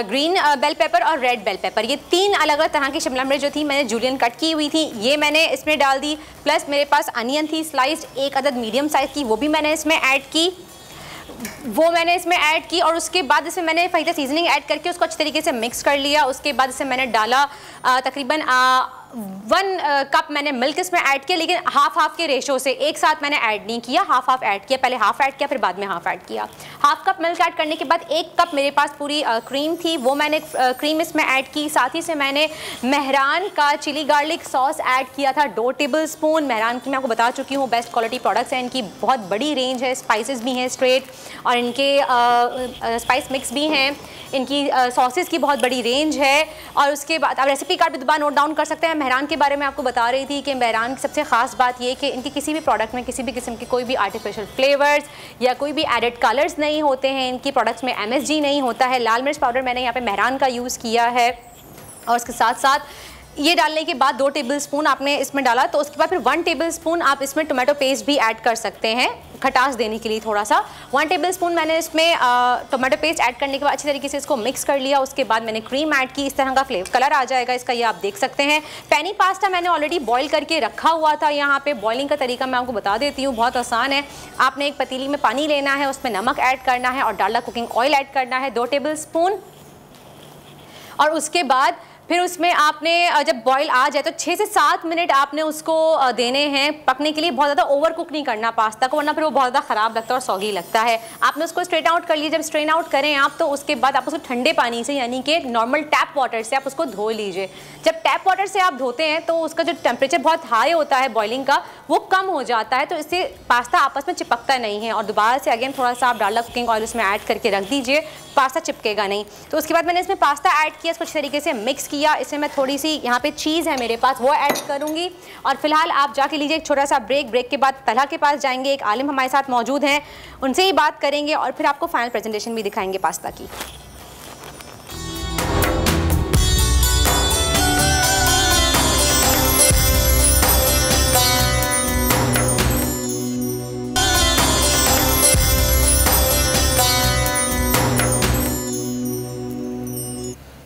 green bell pepper और रेड बेल पेपर। ये 3 अलग अलग तरह की शिमला मिर्च जो थी मैंने जूलियन कट की हुई थी, ये मैंने इसमें डाल दी। प्लस मेरे पास अनियन थी स्लाइस्ड, 1 अदद मीडियम साइज़ की, वो भी मैंने इसमें ऐड की। और उसके बाद इसमें मैंने फहीदा सीजनिंग ऐड करके उसको अच्छी तरीके से मिक्स कर लिया। उसके बाद इसमें मैंने डाला तकरीबन 1 कप मैंने मिल्क इसमें ऐड किया, लेकिन हाफ के रेशो से, एक साथ मैंने ऐड नहीं किया, हाफ ऐड किया, पहले हाफ ऐड किया फिर बाद में हाफ ऐड किया। हाफ कप मिल्क ऐड करने के बाद 1 कप मेरे पास पूरी क्रीम थी, वो मैंने क्रीम इसमें ऐड की। साथ ही से मैंने मेहरान का चिली गार्लिक सॉस ऐड किया था 2 टेबलस्पून। मेहरान की मैं आपको बता चुकी हूँ बेस्ट क्वालिटी प्रोडक्ट्स हैं, इनकी बहुत बड़ी रेंज है, स्पाइसेस भी हैं स्ट्रेट, और इनके स्पाइस मिक्स भी हैं, इनकी सॉसेस की बहुत बड़ी रेंज है। और उसके बाद आप रेसिपी कार्ड भी दोबारा नोट डाउन कर सकते हैं। मेहरान के बारे में आपको बता रही थी कि मेहरान की सबसे ख़ास बात ये कि इनकी किसी भी प्रोडक्ट में किसी भी किस्म के कोई भी आर्टिफिशियल फ्लेवर्स या कोई भी एडेड कलर्स नहीं होते हैं। इनकी प्रोडक्ट्स में MSG नहीं होता है। लाल मिर्च पाउडर मैंने यहाँ पे मेहरान का यूज़ किया है, और उसके साथ साथ ये डालने के बाद 2 टेबलस्पून आपने इसमें डाला, तो उसके बाद फिर 1 टेबलस्पून आप इसमें टोमेटो पेस्ट भी ऐड कर सकते हैं खटास देने के लिए थोड़ा सा। 1 टेबलस्पून मैंने इसमें टोमेटो पेस्ट ऐड करने के बाद अच्छी तरीके से इसको मिक्स कर लिया। उसके बाद मैंने क्रीम ऐड की, इस तरह का फ्लेवर कलर आ जाएगा इसका, ये आप देख सकते हैं। पेनी पास्ता मैंने ऑलरेडी बॉईल करके रखा हुआ था। यहाँ पे बॉइलिंग का तरीका मैं आपको बता देती हूँ, बहुत आसान है। आपने एक पतीली में पानी लेना है, उसमें नमक ऐड करना है और डालडा कुकिंग ऑयल ऐड करना है 2 टेबलस्पून, और उसके बाद फिर उसमें आपने जब बॉईल आ जाए तो 6 से 7 मिनट आपने उसको देने हैं पकने के लिए। बहुत ज़्यादा ओवर कुक नहीं करना पास्ता को, वरना फिर वो बहुत ज़्यादा ख़राब लगता है और सॉगी लगता है। आपने उसको स्ट्रेन आउट कर लिया। जब स्ट्रेन आउट करें आप तो उसके बाद आप उसको ठंडे पानी से यानी कि नॉर्मल टैप वाटर से आप उसको धो लीजिए। जब टैप वाटर से आप धोते हैं तो उसका जो टेम्परेचर बहुत हाई होता है बॉइलिंग का वो कम हो जाता है, तो इससे पास्ता आपस में चिपकता नहीं है। और दोबारा से अगेन थोड़ा सा आप डालडा कुकिंग ऑयल उसमें ऐड करके रख दीजिए, पास्ता चिपकेगा नहीं। तो उसके बाद मैंने इसमें पास्ता ऐड किया, इसको अच्छी तरीके से मिक्स किया। इसमें मैं थोड़ी सी यहाँ पे चीज़ है मेरे पास वो ऐड करूँगी। और फिलहाल आप जाके लीजिए एक छोटा सा ब्रेक के बाद तलहा के पास जाएंगे, एक आलिम हमारे साथ मौजूद हैं, उनसे ही बात करेंगे और फिर आपको फाइनल प्रेजेंटेशन भी दिखाएंगे पास्ता की।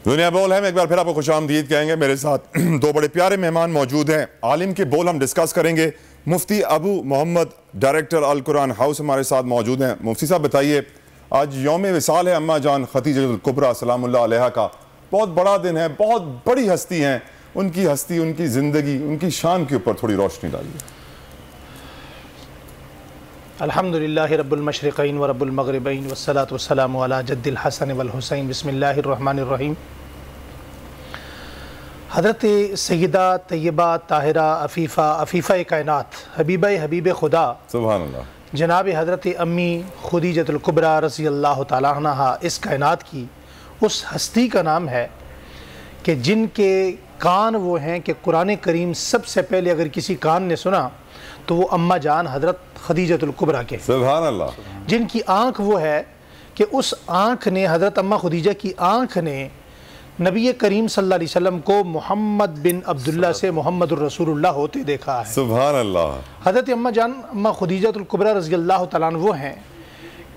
दुनिया बोल है, मैं एक बार फिर आपको खुशामदीद कहेंगे। मेरे साथ दो बड़े प्यारे मेहमान मौजूद हैं। आलिम के बोल हम डिस्कस करेंगे। मुफ्ती अबू मोहम्मद डायरेक्टर अल कुरान हाउस हमारे साथ मौजूद हैं। मुफ्ती साहब बताइए, आज यौम विसाल है अम्मा जान खदीजतुल कुबरा सलामुल्लाह अलैहा का। बहुत बड़ा दिन है, बहुत बड़ी हस्ती हैं। उनकी हस्ती, उनकी ज़िंदगी, उनकी शान के ऊपर थोड़ी रोशनी डालिए। अल्हम्दुलिल्लाह रब्बुल मशरिक़ैन व रब्बुल मग़रिबैन वस्सलातु वस्सलामु अला जद्दिल हसन वल हुसैन बिस्मिल्लाहिर रहमानिर रहीम। हज़रत सैयदा तैयबा ताहिरा अफ़ीफ़ा कायनात हबीब खुदा सुभान अल्लाह जनाब हज़रत अम्मी खदीजतुल कुबरा रज़ी अल्लाह तआला अन्हा इस कायनात की उस हस्ती का नाम है कि जिनके कान वो हैं कि कुरान करीम सबसे पहले अगर किसी कान ने सुना तो वो अम्मा जान हज़रत खदीजतुल कुबरा के सुभान अल्लाह। जिनकी आँख वो है कि उस आँख ने हज़रत अम्मा खदीजा की आँख ने नबी करीम सल्लल्लाहु अलैहि वसल्लम को मोहम्मद बिन अब्दुल्ला से मोहम्मदुर रसूलुल्लाह होते देखा है। सुभान अल्लाह। हज़रत अम्मा जान अम्मा खदीजतुल कुबरा रज़ी अल्लाह तआला अन्हा वो हैं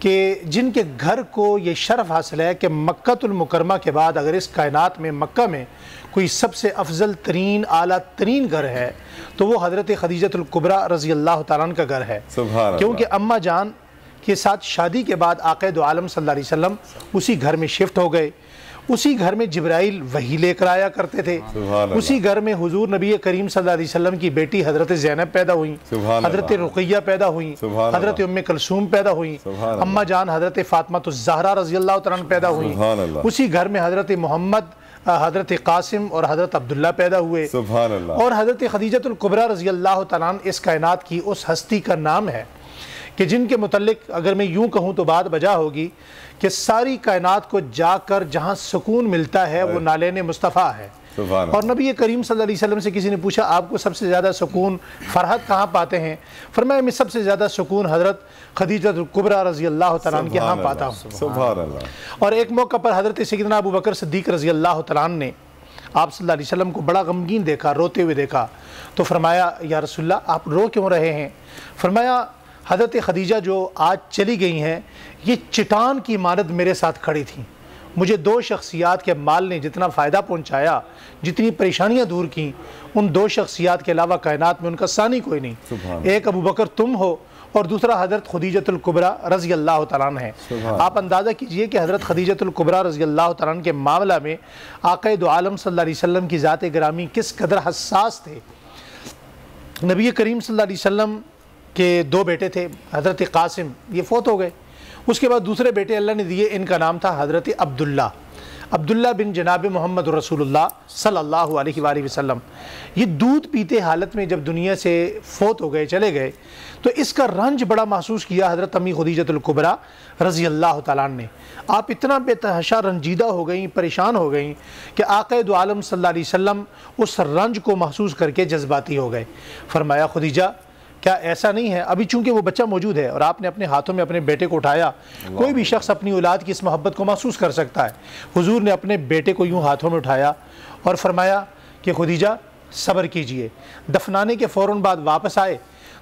कि जिनके घर को ये शर्फ हासिल है कि मक्कातुल मुकरमा के बाद अगर इस कायनात में मक्का में कोई सबसे अफजल तरीन आला तरीन घर है तो वो हज़रत खदीजतुल कुबरा रज़ी अल्लाह तआला अन्हा का घर है। क्योंकि अम्मा जान के साथ शादी के बाद आक़ाए दो आलम सल्लल्लाहु अलैहि वसल्लम उसी घर में शिफ्ट हो गए। उसी घर में जिब्राइल वही लेकर आया करते थे। उसी घर में हुजूर नबी करीम सल्लल्लाहु अलैहि वसल्लम की बेटी हज़रत ज़ैनब पैदा हुई, हज़रत रुक़ैया पैदा हुई, हज़रत उम्मे कुलसूम पैदा हुई, अम्मा जान हज़रत फ़ातिमातुज़ ज़हरा रज़ी अल्लाह तआला अन्हा पैदा हुई। उसी घर में हज़रत मोहम्मद, हज़रत कासिम और हज़रत अब्दुल्ला पैदा हुए। और हज़रत खदीजतुल कुबरा रज़ी अल्लाह तआला अन्हा इस कायनात की उस हस्ती का नाम है कि जिनके मुतल्लिक अगर मैं यूँ कहूँ तो बात बजा होगी कि सारी कायनात को जाकर जहाँ सुकून मिलता है वो नालेन मुस्तफ़ा है। और नबी करीम सल्लल्लाहु अलैहि वसल्लम से किसी ने पूछा आपको सबसे ज़्यादा सुकून फरहत कहाँ पाते हैं? फरमाया मैं सबसे ज़्यादा सुकून हज़रत खदीजतुल कुबरा रज़ी अल्लाह तआला अन्हा के यहाँ पाता हूँ। और एक मौका पर हज़रत सैयदना अबू बकर सिद्दीक़ रज़ी अल्लाह तआला अन्हा ने आप सल्लल्लाहु अलैहि वसल्लम को बड़ा गमगीन देखा, रोते हुए देखा। तो फरमाया या रसूलल्लाह आप रो क्यों रहे हैं? फरमाया हज़रत खदीजा जो आज चली गई हैं ये चट्टान की मानद मेरे साथ खड़ी थी। मुझे दो शख्सियात के माल ने जितना फ़ायदा पहुंचाया, जितनी परेशानियां दूर की, उन दो शख्सियात के अलावा कायनात में उनका सानी कोई नहीं। एक अबू बकर तुम हो और दूसरा हज़रत खदीजतुल कुबरा रज़ी अल्लाह तआला अन्हा है। आप अंदाज़ा कीजिए कि हज़रत खदीजतुल कुबरा रज़ी अल्लाह तआला अन्हा के मामला में आक़ाए दो आलम सल्लल्लाहु अलैहि वसल्लम की ज़ात गिरामी किस कदर हसास थे। नबी करीम सल्लल्लाहु अलैहि वसल्लम के दो बेटे थे, हज़रत कासिम ये फ़ौत हो गए। उसके बाद दूसरे बेटे अल्लाह ने दिए, इनका नाम था हज़रत अब्दुल्ला बिन जनाब मोहम्मद रसूलुल्लाह सल्लल्लाहु अलैहि वसल्लम। ये दूध पीते हालत में जब दुनिया से फ़ौत हो गए, चले गए, तो इसका रंज बड़ा महसूस किया हज़रत अम्मी खदीजतुल कुबरा रज़ी अल्लाह तआला अन्हा ने। आप इतना बेतहाशा रंजीदा हो गई, परेशान हो गई कि आक़ाए दो आलम सल्लल्लाहु अलैहि वसल्लम उस रंज को महसूस करके जज्बाती हो गए। फरमाया खुदीजा क्या ऐसा नहीं है? अभी चूंकि वो बच्चा मौजूद है और आपने अपने हाथों में अपने बेटे को उठाया, कोई भी शख्स अपनी औलाद की इस मोहब्बत को महसूस कर सकता है। हुजूर ने अपने बेटे को यूं हाथों में उठाया और फरमाया कि खुदीजा सब्र कीजिए। दफनाने के फ़ौरन बाद वापस आए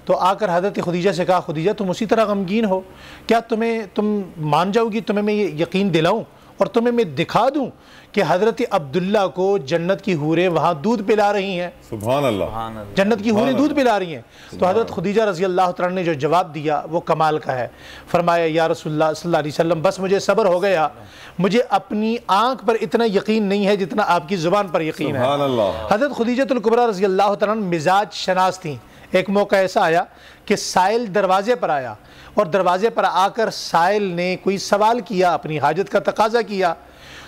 तो आकर हज़रत खुदीजा से कहा खुदीजा तुम उसी तरह गमगीन हो, क्या तुम मान जाओगी, तुम्हें मैं ये यकीन दिलाऊँ? और तुम्हें मैं दिखा दूं कि हज़रत अब्दुल्ला को जन्नत की हूरें वहाँ दूध पिला रही हैं। सुभान अल्लाह, जन्नत की हूरें दूध पिला रही हैं। तो हज़रत खुदीजा रज़ी अल्लाह तआला ने जो जवाब दिया वो कमाल का है। फरमाया या रसूलुल्लाह सल्लल्लाहु अलैहि वसल्लम, बस मुझे सब्र हो गया, मुझे अपनी आँख पर इतना यकीन नहीं है जितना आपकी ज़ुबान पर यकीन है। हज़रत खुदीजतुल कुबरा रज़ी अल्लाह तआला मिजाज शनास थी। एक मौका ऐसा आया कि साइल दरवाजे पर आया और दरवाजे पर आकर साइल ने कोई सवाल किया, अपनी हाजत का तकाजा किया।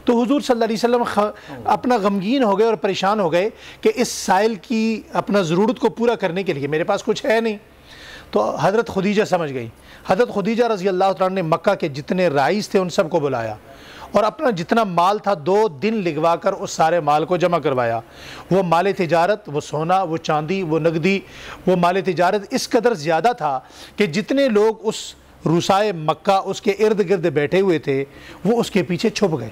तो हुजूर सल्लल्लाहु अलैहि वसल्लम अपना गमगीन हो गए और परेशान हो गए कि इस साइल की अपना ज़रूरत को पूरा करने के लिए मेरे पास कुछ है नहीं। तो हज़रत खुदीजा समझ गई। हज़रत खुदीजा रज़ी अल्लाह तआला ने मक्का के जितने राइस थे उन सबको बुलाया और अपना जितना माल था 2 दिन लिगवा कर उस सारे माल को जमा करवाया। वो माल तिजारत, वो सोना, वो चांदी, वो नगदी, वो माल तिजारत इस कदर ज़्यादा था कि जितने लोग उस रुसाए मक्का उसके इर्द गिर्द बैठे हुए थे वो उसके पीछे छुप गए।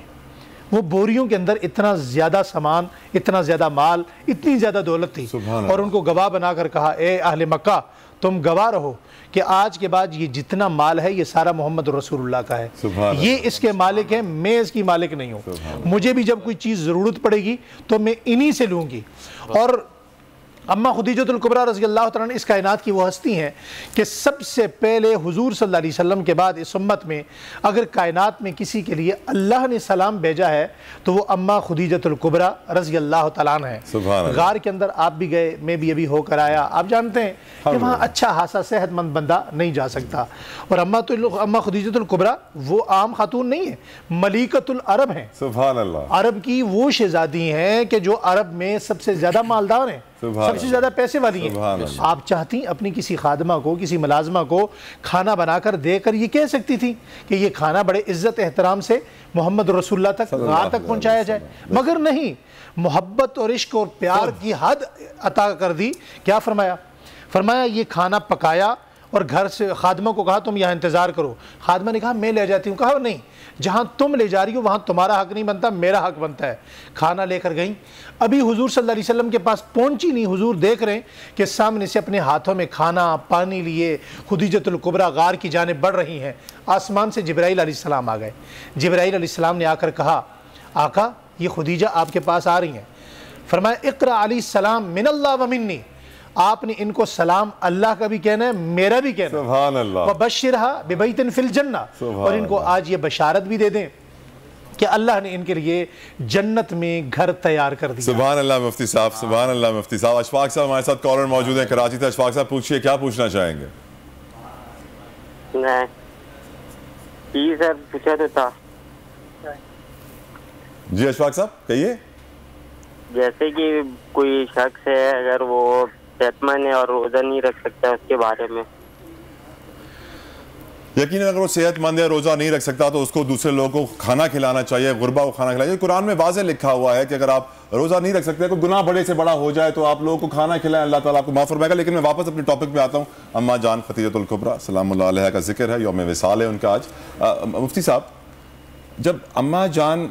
वो बोरियों के अंदर इतना ज़्यादा सामान, इतना ज़्यादा माल, इतनी ज़्यादा दौलत थी। और उनको गवाह बनाकर कहा, ए अहले मक्का, तुम गवाह रहो कि आज के बाद ये जितना माल है ये सारा मोहम्मद रसूलुल्लाह का है। ये इसके मालिक है, मैं इसकी मालिक नहीं हूँ। मुझे भी जब कोई चीज़ ज़रूरत पड़ेगी तो मैं इन्हीं से लूँगी। और अम्मा खुदीजतुल कुबरा रज़ी अल्लाह तआला इस कायनात की वो हस्ती हैं कि सबसे पहले हुजूर सल्लल्लाहु अलैहि वसल्लम के बाद इस उम्मत में अगर कायनात में किसी के लिए अल्लाह ने सलाम भेजा है तो वो अम्मा खुदीजतुल कुबरा रज़ी अल्लाह तआला हैं। गार के अंदर आप भी गए, मैं भी अभी होकर आया। आप जानते हैं कि वहाँ अच्छा खासा सेहतमंद बंदा नहीं जा सकता। और अम्मा खुदीजतुल कुबरा वो आम खातून नहीं है, मलिकतुल अरब हैं। सुभान अल्लाह। अरब की वो शहजादी हैं कि जो अरब में सबसे ज़्यादा मालदार हैं, सबसे ज्यादा पैसे वाली हैं। आप चाहती अपनी किसी खादमा को, किसी मुलाजमा को खाना बनाकर देकर ये कह सकती थी कि ये खाना बड़े इज्जत एहतराम से मोहम्मद रसूलुल्लाह तक, गार तक पहुंचाया जाए, मगर नहीं, मोहब्बत और इश्क और प्यार की हद अता कर दी। क्या फरमाया? फरमाया ये खाना पकाया और घर से खादमा को कहा तुम यहाँ इंतज़ार करो। खादमा ने कहा मैं ले जाती हूँ। कहा नहीं, जहाँ तुम ले जा रही हो वहाँ तुम्हारा हक नहीं बनता, मेरा हक बनता है। खाना लेकर गई, अभी हुजूर सल्लल्लाहु अलैहि वसल्लम के पास पहुँची नहीं, हुजूर देख रहे हैं कि सामने से अपने हाथों में खाना पानी लिए खुदीजतुल कुबरा गार की जानिब बढ़ रही हैं। आसमान से जिब्राइल अलैहिस्सलाम आ गए। जिब्राइल अलैहिस्सलाम ने आकर कहा, आका ये खुदीजा आपके पास आ रही हैं। फरमाया इक़रा अलैहिस्सलाम मिनल्लाह व मिन्नी, आपने इनको सलाम अल्लाह का भी कहना है, मेरा भी कहना है। सुभान अल्लाह। व बश्शिरहा बिबैतिन फिल जन्ना, और इनको आज ये बशारत भी दे दें कि अल्लाह ने इनके लिए जन्नत में घर तैयार कर दिया। सुभान अल्लाह मुफ्ती साहब, सुभान अल्लाह मुफ्ती साहब। अशफाक साहब हमारे साथ कॉलर मौजूद हैं कराची से। अशफाक साहब पूछिए, क्या पूछना चाहेंगे? जी सर, पूछा तो था। जी अशफाक साहब कहिए। जैसे कि कोई शख्स है अगर वो सेहतमंद है और रोजा नहीं रख सकता, उसके बारे में। यकीन अगर वो सेहतमंद है, रोजा नहीं रख सकता, तो उसको दूसरे लोगों को खाना खिलाना चाहिए, गुरबा को खाना खिलाना चाहिए। कुरान में वाज़ेह लिखा हुआ है कि अगर आप रोजा नहीं रख सकते, कोई गुनाह बड़े से बड़ा हो जाए तो आप लोगों को खाना खिलाएं, अल्लाह ताला आपको माफ़ फरमाएगा। लेकिन मैं वापस अपने टॉपिक पे आता हूँ। अम्मा जान खदीजतुल कुबरा सलामुल्लाह अलैहा का जिक्र है, यौम विसाल है उनका आज। मुफ्ती साहब, जब अम्मा जान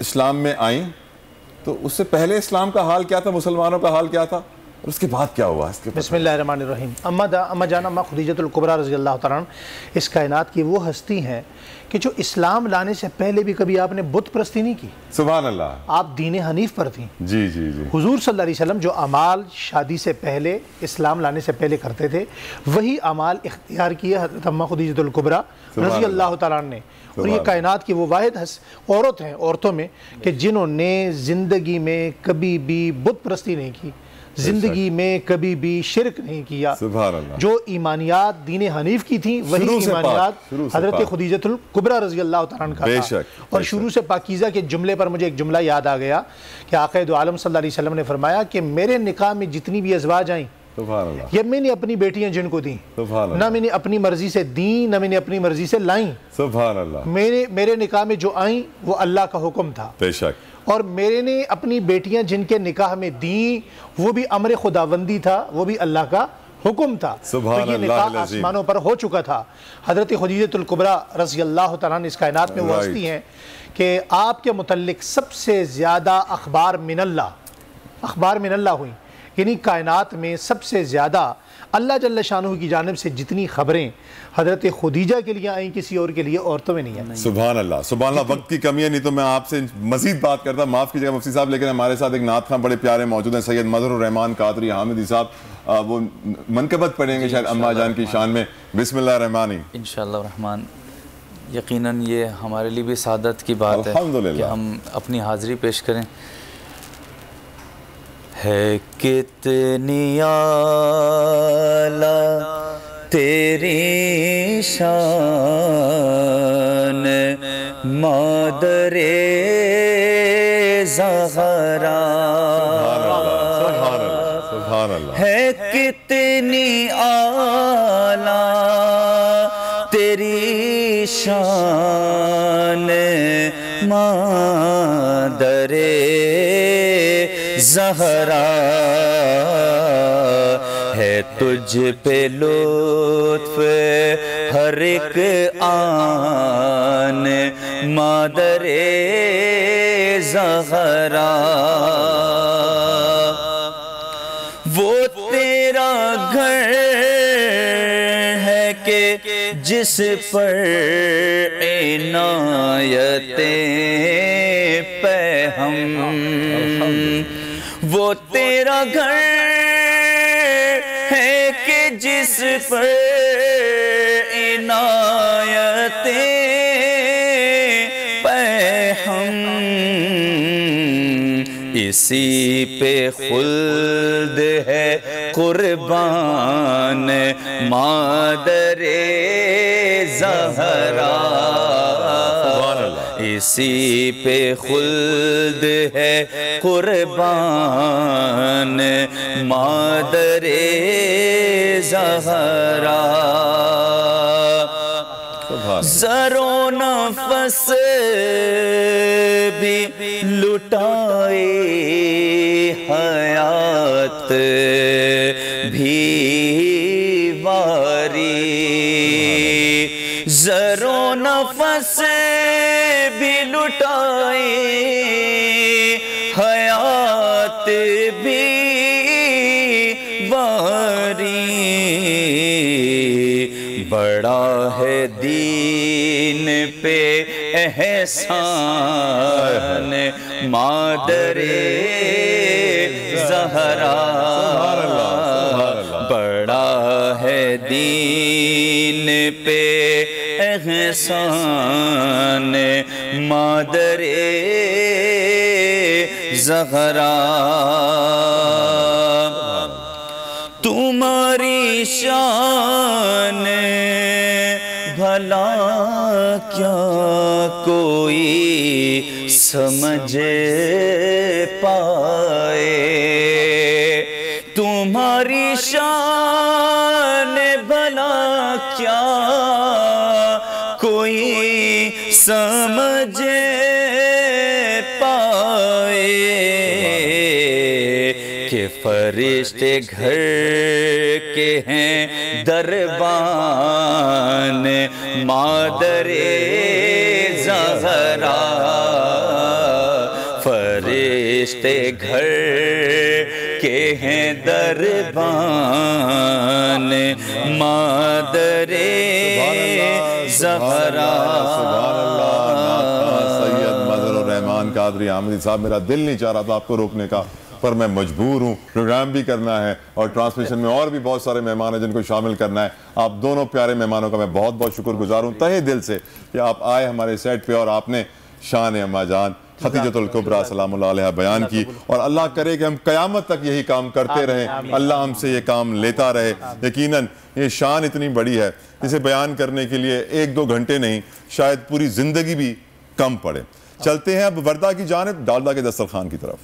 इस्लाम में आई तो उससे पहले इस्लाम का हाल क्या था, मुसलमानों का हाल क्या था, और उसके बाद क्या हुआ? बिस्मिल्लाहिर्रहमानिर्रहीम। अम्मा जान अम्मा खुदीजतुल कुबरा रज़ी अल्लाह तआला इस कायनात की वो हस्ती हैं कि जो इस्लाम लाने से पहले भी कभी आपने बुत परस्ती नहीं की। सुभान अल्लाह। आप दीन हनीफ पर थी। जी जी जी। हुजूर सल्लल्लाहु अलैहि वसल्लम जो अमाल शादी से पहले, इस्लाम लाने से पहले करते थे, वही अमाल इख्तियार किए हज़रत अम्मा खुदीजतुल कुबरा रज़ी अल्लाह तआला ने। और ये कायनात की वो वाहिद औरत हैं औरतों में कि जिन्होंने ज़िंदगी में कभी भी बुत परस्ती नहीं की, जिंदगी में कभी भी शिरक नहीं किया। जो ईमानियात दीन हनीफ की थी वही ईमानियात हज़रत खुदीजतुल कुबरा रज़ी अल्लाह तआला अन्हा का था। और शुरू से पाकीज़ा के जुमले पर मुझे एक जुमला याद आ गया कि आक़ाए दो आलम सल्लल्लाहु अलैहि वसल्लम ने फरमाया कि मेरे निकाह में जितनी भी अज़वाज आईं, ये मैंने अपनी बेटियां जिनको दी, ना मैंने अपनी मर्जी से दी, ना मैंने अपनी मर्जी से लाई। सुभान अल्लाह। मेरे निकाह में जो आई वो अल्लाह का हुक्म था। बेशक। और मेरे ने अपनी बेटियां जिनके निकाह में दी वो भी अमर खुदाबंदी था, वो भी अल्लाह का हुक्म था। तो ये निकाह आसमानों पर हो चुका था। हज़रत खुदीजतुल कुबरा रज़ी अल्लाह तआला इस कायनात में वो हस्ती हैं कि आपके मुतल्लिक सबसे ज़्यादा अखबार मिनल्लाह हुई। यानी कायनात में सबसे ज़्यादा अल्लाह जल्ल शानहू की जानिब से जितनी ख़बरें हज़रत खुदीजा के लिए आई किसी और के लिए औरतों में नहीं है। सुभान अल्लाह, सुभान अल्लाह। वक्त की कमी है, नहीं तो मैं आपसे मजीद बात करता, माफ़ कीजिएगा मुफ्ती साहब, लेकिन हमारे साथ एक नात खां बड़े प्यारे मौजूद हैं, सैयद मज़हरुर रहमान कादरी हामिदी साहब। वो मनकबत पढ़ेंगे शायद अम्मा जान की शान में। बिस्मिल्लाह रहमानी। इंशाअल्लाह रहमान। यकीनन ये हमारे लिए भी सादत की बात है कि हम अपनी हाज़िरी पेश करें। है कितनी आला तेरी शान मादरे ज़हरा, है कितनी आला तेरी शान मादरे ज़हरा, है तुझ पे लुत्फ़ हर एक आन मादरे ज़हरा। वो तेरा घर है कि जिस पर इनायतें पे हम, वो तेरा घर है कि जिस पर इनायतें पे हम, इसी पे खुल्द है कुर्बान मादरे ज़हरा, इसी पे खुल्द है कुर्बान मादरे ज़हरा। ज़रो नफ़स भी लुटाए हयात भी वारी, ज़रो नफ़स भी लुटाए हयात भी वारी, बड़ा है दीन पे एहसान मादरे ज़हरा, बड़ा है दीन पे एहसान मादरे ज़हरा। तुम्हारी शान भला क्या कोई समझ पाए, तुम्हारी शान भला क्या कोई समझ पाए, कि फरिश्ते घर के हैं दरबान मादरे ज़हरा, फरिश्ते घर के हैं दरबान मादरे ज़हरा। सैयद मज़हरुर रहमान कादरी हामिदी साहब, मेरा दिल नहीं चाह रहा था आपको रोकने का, पर मैं मजबूर हूँ। प्रोग्राम भी करना है और ट्रांसमिशन में और भी बहुत सारे मेहमान हैं जिनको शामिल करना है। आप दोनों प्यारे मेहमानों का मैं बहुत बहुत शुक्रगुजार हूँ तहे दिल से कि आप आए हमारे सेट पे और आपने शान अम्मा जान खदीजतुल कुबरा सलामुल्लाह अलैहा बयान की। और अल्लाह करे कि हम क़यामत तक यही काम करते रहें, अल्लाह हमसे ये काम लेता रहे। यकीनन ये शान इतनी बड़ी है, इसे बयान करने के लिए 1-2 घंटे नहीं, शायद पूरी ज़िंदगी भी कम पड़े। चलते हैं अब वर्दा की जानिब, डालडा के दस्तरखान की तरफ।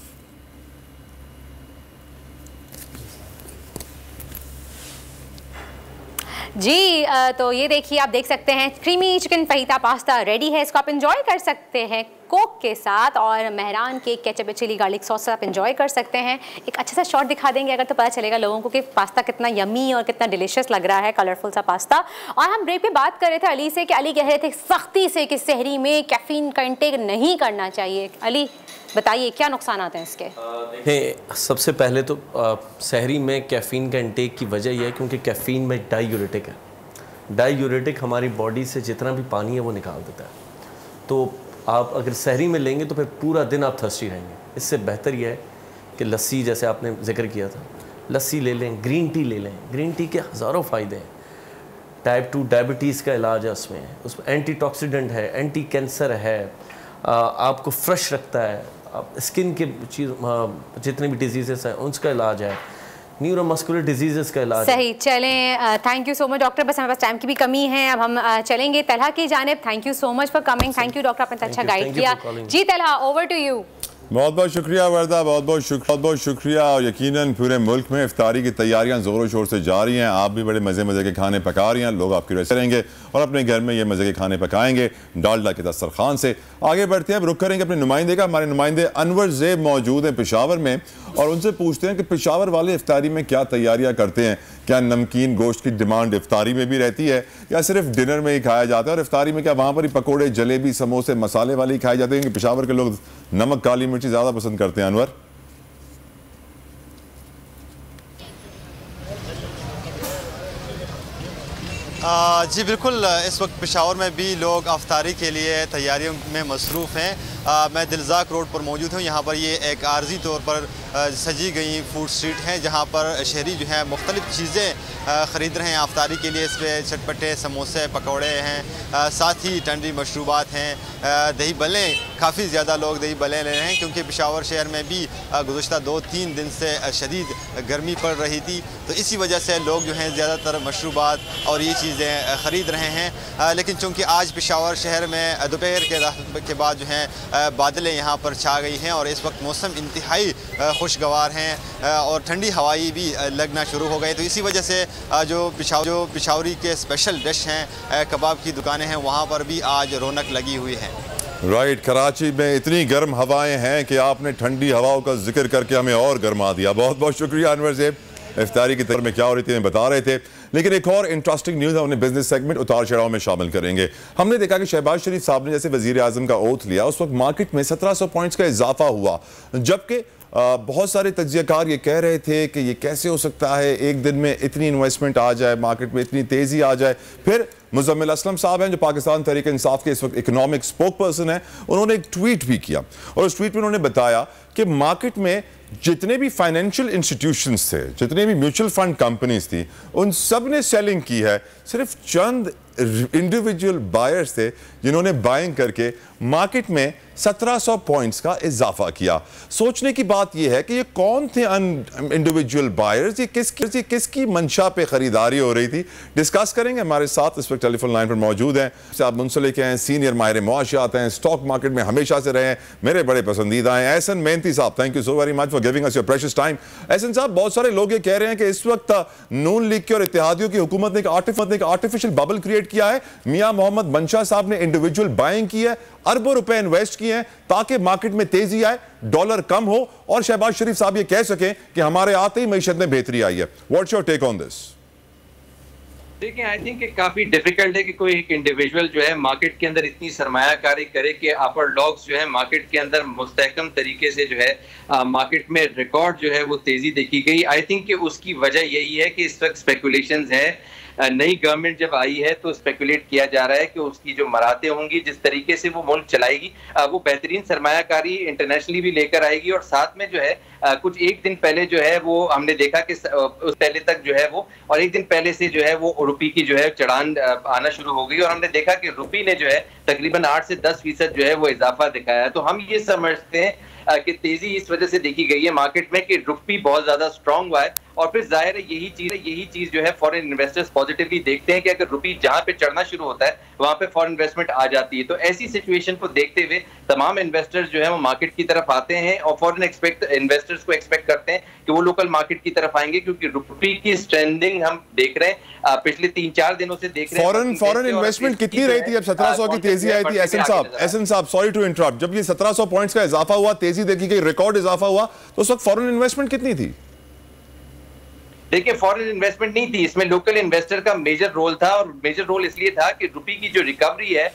जी तो ये देखिए, आप देख सकते हैं creamy chicken fajita pasta ready है, इसको आप एंजॉय कर सकते हैं कोक के साथ और मेहरान के केचप चिली गार्लिक सॉस से आप इंजॉय कर सकते हैं। एक अच्छा सा शॉट दिखा देंगे अगर तो पता चलेगा लोगों को कि पास्ता कितना यमी और कितना डिलीशियस लग रहा है, कलरफुल सा पास्ता। और हम ब्रेक पे बात कर रहे थे अली से कि अली कह रहे थे सख्ती से कि सहरी में कैफीन का इंटेक नहीं करना चाहिए। अली बताइए क्या नुकसान आते हैं इसके? देखें, सबसे पहले तो सहरी में कैफ़ीन का इंटेक की वजह यह है क्योंकि कैफ़ीन में डायूरेटिक है। डायूरेटिक हमारी बॉडी से जितना भी पानी है वो निकाल देता है। तो आप अगर सहरी में लेंगे तो फिर पूरा दिन आप थर्स्टी रहेंगे। इससे बेहतर यह है कि लस्सी, जैसे आपने जिक्र किया था, लस्सी ले लें, ग्रीन टी ले लें। ग्रीन टी के हज़ारों फ़ायदे हैं। टाइप 2 डायबिटीज़ का इलाज है उसमें एंटी टॉक्सीडेंट है, एंटी कैंसर है, आपको फ्रेश रखता है, स्किन के चीज़ जितने भी डिजीज़ हैं उसका इलाज है, न्यूरोमस्कुलर डिजीज़ का इलाज। सही, चलें, thank you so much doctor. बस हमारे पास टाइम की भी कमी है, अब हम चलेंगे तलहा की जानिब। Thank you so much for coming. Thank you doctor, आपने अच्छा गाइड किया। जी तलहा, ओवर टू यू। बहुत बहुत शुक्रिया वर्दा, बहुत बहुत शुक्रिया। और यकीनन पूरे मुल्क में इफ्तारी की तैयारियां ज़ोरों शोर से जारी हैं। आप भी बड़े मज़े मज़े के खाने पका रही हैं, लोग आपकी वजह से रहेंगे और अपने घर में ये मज़े के खाने पकाएंगे डालडा के दस्तरखान से। आगे बढ़ते हैं, अब रुख करेंगे अपने नुमाइंदे का। हमारे नुमाइंदे अनवर ज़ेब मौजूद हैं पेशावर में और उनसे पूछते हैं कि पेशावर वाले इफ्तारी में क्या तैयारियाँ करते हैं। क्या नमकीन गोश्त की डिमांड इफ्तारी में भी रहती है या सिर्फ डिनर में ही खाया जाता है? और इफ्तारी में क्या वहाँ पर ही पकौड़े, जलेबी, समोसे, मसाले वाले ही खाए जाते हैं? क्योंकि पेशावर के लोग नमक, काली मिर्ची ज़्यादा पसंद करते हैं। अनवर, जी बिल्कुल, इस वक्त पेशावर में भी लोग अफ्तारी के लिए तैयारियों में मसरूफ़ हैं। मैं दिलजाक रोड पर मौजूद हूँ। यहाँ पर ये एक आर्जी तौर पर सजी गई फूड स्ट्रीट है जहाँ पर शहरी जो है मुख्तलिफ़ चीज़ें ख़रीद रहे हैं अफ्तारी के लिए। इसमें चटपटे, समोसे, पकौड़े हैं, साथ ही ठंडी मशरूबात हैं, दही बल्लें। काफ़ी ज़्यादा लोग दही बल्लें ले रहे हैं क्योंकि पेशावर शहर में भी गुज़श्ता 2-3 दिन से शदीद गर्मी पड़ रही थी, तो इसी वजह से लोग जो हैं ज़्यादातर मशरूबात और ये चीज़ें ख़रीद रहे हैं। लेकिन चूँकि आज पेशावर शहर में दोपहर के बाद जो है बादलें यहाँ पर छा गई हैं और इस वक्त मौसम इंतहाई खुशगवार हैं और ठंडी हवाई भी लगना शुरू हो गई, तो इसी वजह से जो पेशावरी के स्पेशल डिश हैं, कबाब की दुकानें हैं, वहाँ पर भी आज रौनक लगी हुई है। राइट, कराची में इतनी गर्म हवाएं हैं कि आपने ठंडी हवाओं का जिक्र करके हमें और गर्मा दिया। बहुत बहुत शुक्रिया अनवर ज़ेब। इफ्तारी की तरफ में क्या हो रही थी बता रहे थे। लेकिन एक और इंटरेस्टिंग न्यूज़ है, अपने बिजनेस सेगमेंट उतार चढ़ाव में शामिल करेंगे। हमने देखा कि शहबाज शरीफ साहब ने जैसे वजीर आजम का ओथ लिया, उस वक्त मार्केट में 1700 पॉइंट्स का इजाफा हुआ, जबकि बहुत सारे तज्जियाकार ये कह रहे थे कि ये कैसे हो सकता है, एक दिन में इतनी इन्वेस्टमेंट आ जाए, मार्केट में इतनी तेज़ी आ जाए। फिर मुज़म्मिल असलम साहब हैं जो पाकिस्तान तहरीक इंसाफ के इस वक्त इकोनॉमिक स्पोक पर्सन हैं, उन्होंने एक ट्वीट भी किया और उस ट्वीट में उन्होंने बताया कि मार्केट में जितने भी फाइनेंशियल इंस्टीट्यूशंस थे, जितने भी म्यूचुअल फंड कंपनीज थी, उन सब ने सेलिंग की है। सिर्फ चंद इंडिविजुअल बायर्स थे जिन्होंने बाइंग करके मार्केट में 1700 पॉइंट्स का इजाफा किया। सोचने की बात यह है कि ये कौन थे इंडिविजुअल बायर्स, ये किसकी मंशा पे खरीदारी हो रही थी? डिस्कस करेंगे। हमारे साथ इस वक्त टेलीफोन लाइन पर मौजूद हैं आप मुंसलिक हैं, सीनियर माहिर मुआशियात हैं, स्टॉक मार्केट में हमेशा से रहे हैं, मेरे बड़े पसंदीदा हैं, एहसन मेहनती साहब। Thank you so very much for giving us your precious time. Ehsan साहब, बहुत सारे लोग ये कह रहे हैं कि इस वक्त नून लीग की और इत्तेहादियों की हुकूमत ने एक आर्टिफिशियल बबल क्रिएट किया है। मियां मोहम्मद मंशा साहब ने इंडिविजुअल बाइंग की है, अरबों रुपए इन्वेस्ट किए हैं ताकि मार्केट में तेजी आए, डॉलर कम हो और शहबाज शरीफ साहब ये कह सकें कि हमारे आते ही मईशत में बेहतरी आई है। What's your take on this? देखिए, आई थिंक काफी डिफिकल्ट है कि कोई एक इंडिविजुअल जो है मार्केट के अंदर इतनी सरमायाकारी करे कि अपर डॉग्स जो है मार्केट के अंदर मुस्तहकम तरीके से जो है मार्केट में रिकॉर्ड जो है वो तेजी देखी गई। आई थिंक कि उसकी वजह यही है कि इस वक्त स्पेकुलेशंस है। नई गवर्नमेंट जब आई है तो स्पेकुलेट किया जा रहा है कि उसकी जो मराते होंगी, जिस तरीके से वो मुल्क चलाएगी, वो बेहतरीन सरमायाकारी इंटरनेशनली भी लेकर आएगी। और साथ में जो है कुछ एक दिन पहले जो है वो हमने देखा कि उस पहले तक जो है वो, और एक दिन पहले से जो है वो रुपये की जो है चढ़ान आना शुरू हो गई और हमने देखा कि रुपये ने जो है तकरीबन 8 से 10% जो है वो इजाफा दिखाया है। तो हम ये समझते हैं कि तेजी इस वजह से देखी गई है मार्केट में कि रुपी बहुत ज्यादा स्ट्रांग हुआ है, और फिर जाहिर है यही चीज जो है फॉरेन इन्वेस्टर्स पॉजिटिवली देखते हैं कि अगर रुपी जहां पे चढ़ना शुरू होता है वहां पे फॉरेन इन्वेस्टमेंट आ जाती है। तो ऐसी सिचुएशन को देखते हुए तमाम इन्वेस्टर्स जो है वो मार्केट की तरफ आते हैं और फॉरेन इन्वेस्टर्स को एक्सपेक्ट करते हैं कि वो लोकल मार्केट की तरफ आएंगे, क्योंकि रुपी की स्ट्रेंथिंग हम देख रहे हैं पिछले 3-4 दिनों से देख रहे हैं। फॉरेन इन्वेस्टमेंट कितनी रही थी? अब 1700 की तेजी आई थी। एहसन साहब सॉरी टू इंटरप्ट, जब ये 1700 पॉइंट्स का इजाफा हुआ, तेजी देखी गई, रिकॉर्ड इजाफा हुआ, तो उस वक्त फॉरेन इन्वेस्टमेंट कितनी थी? देखिए फॉरेन इन्वेस्टमेंट नहीं थी, इसमें लोकल इन्वेस्टर का मेजर रोल था, और मेजर रोल इसलिए था कि रुपी की जो रिकवरी है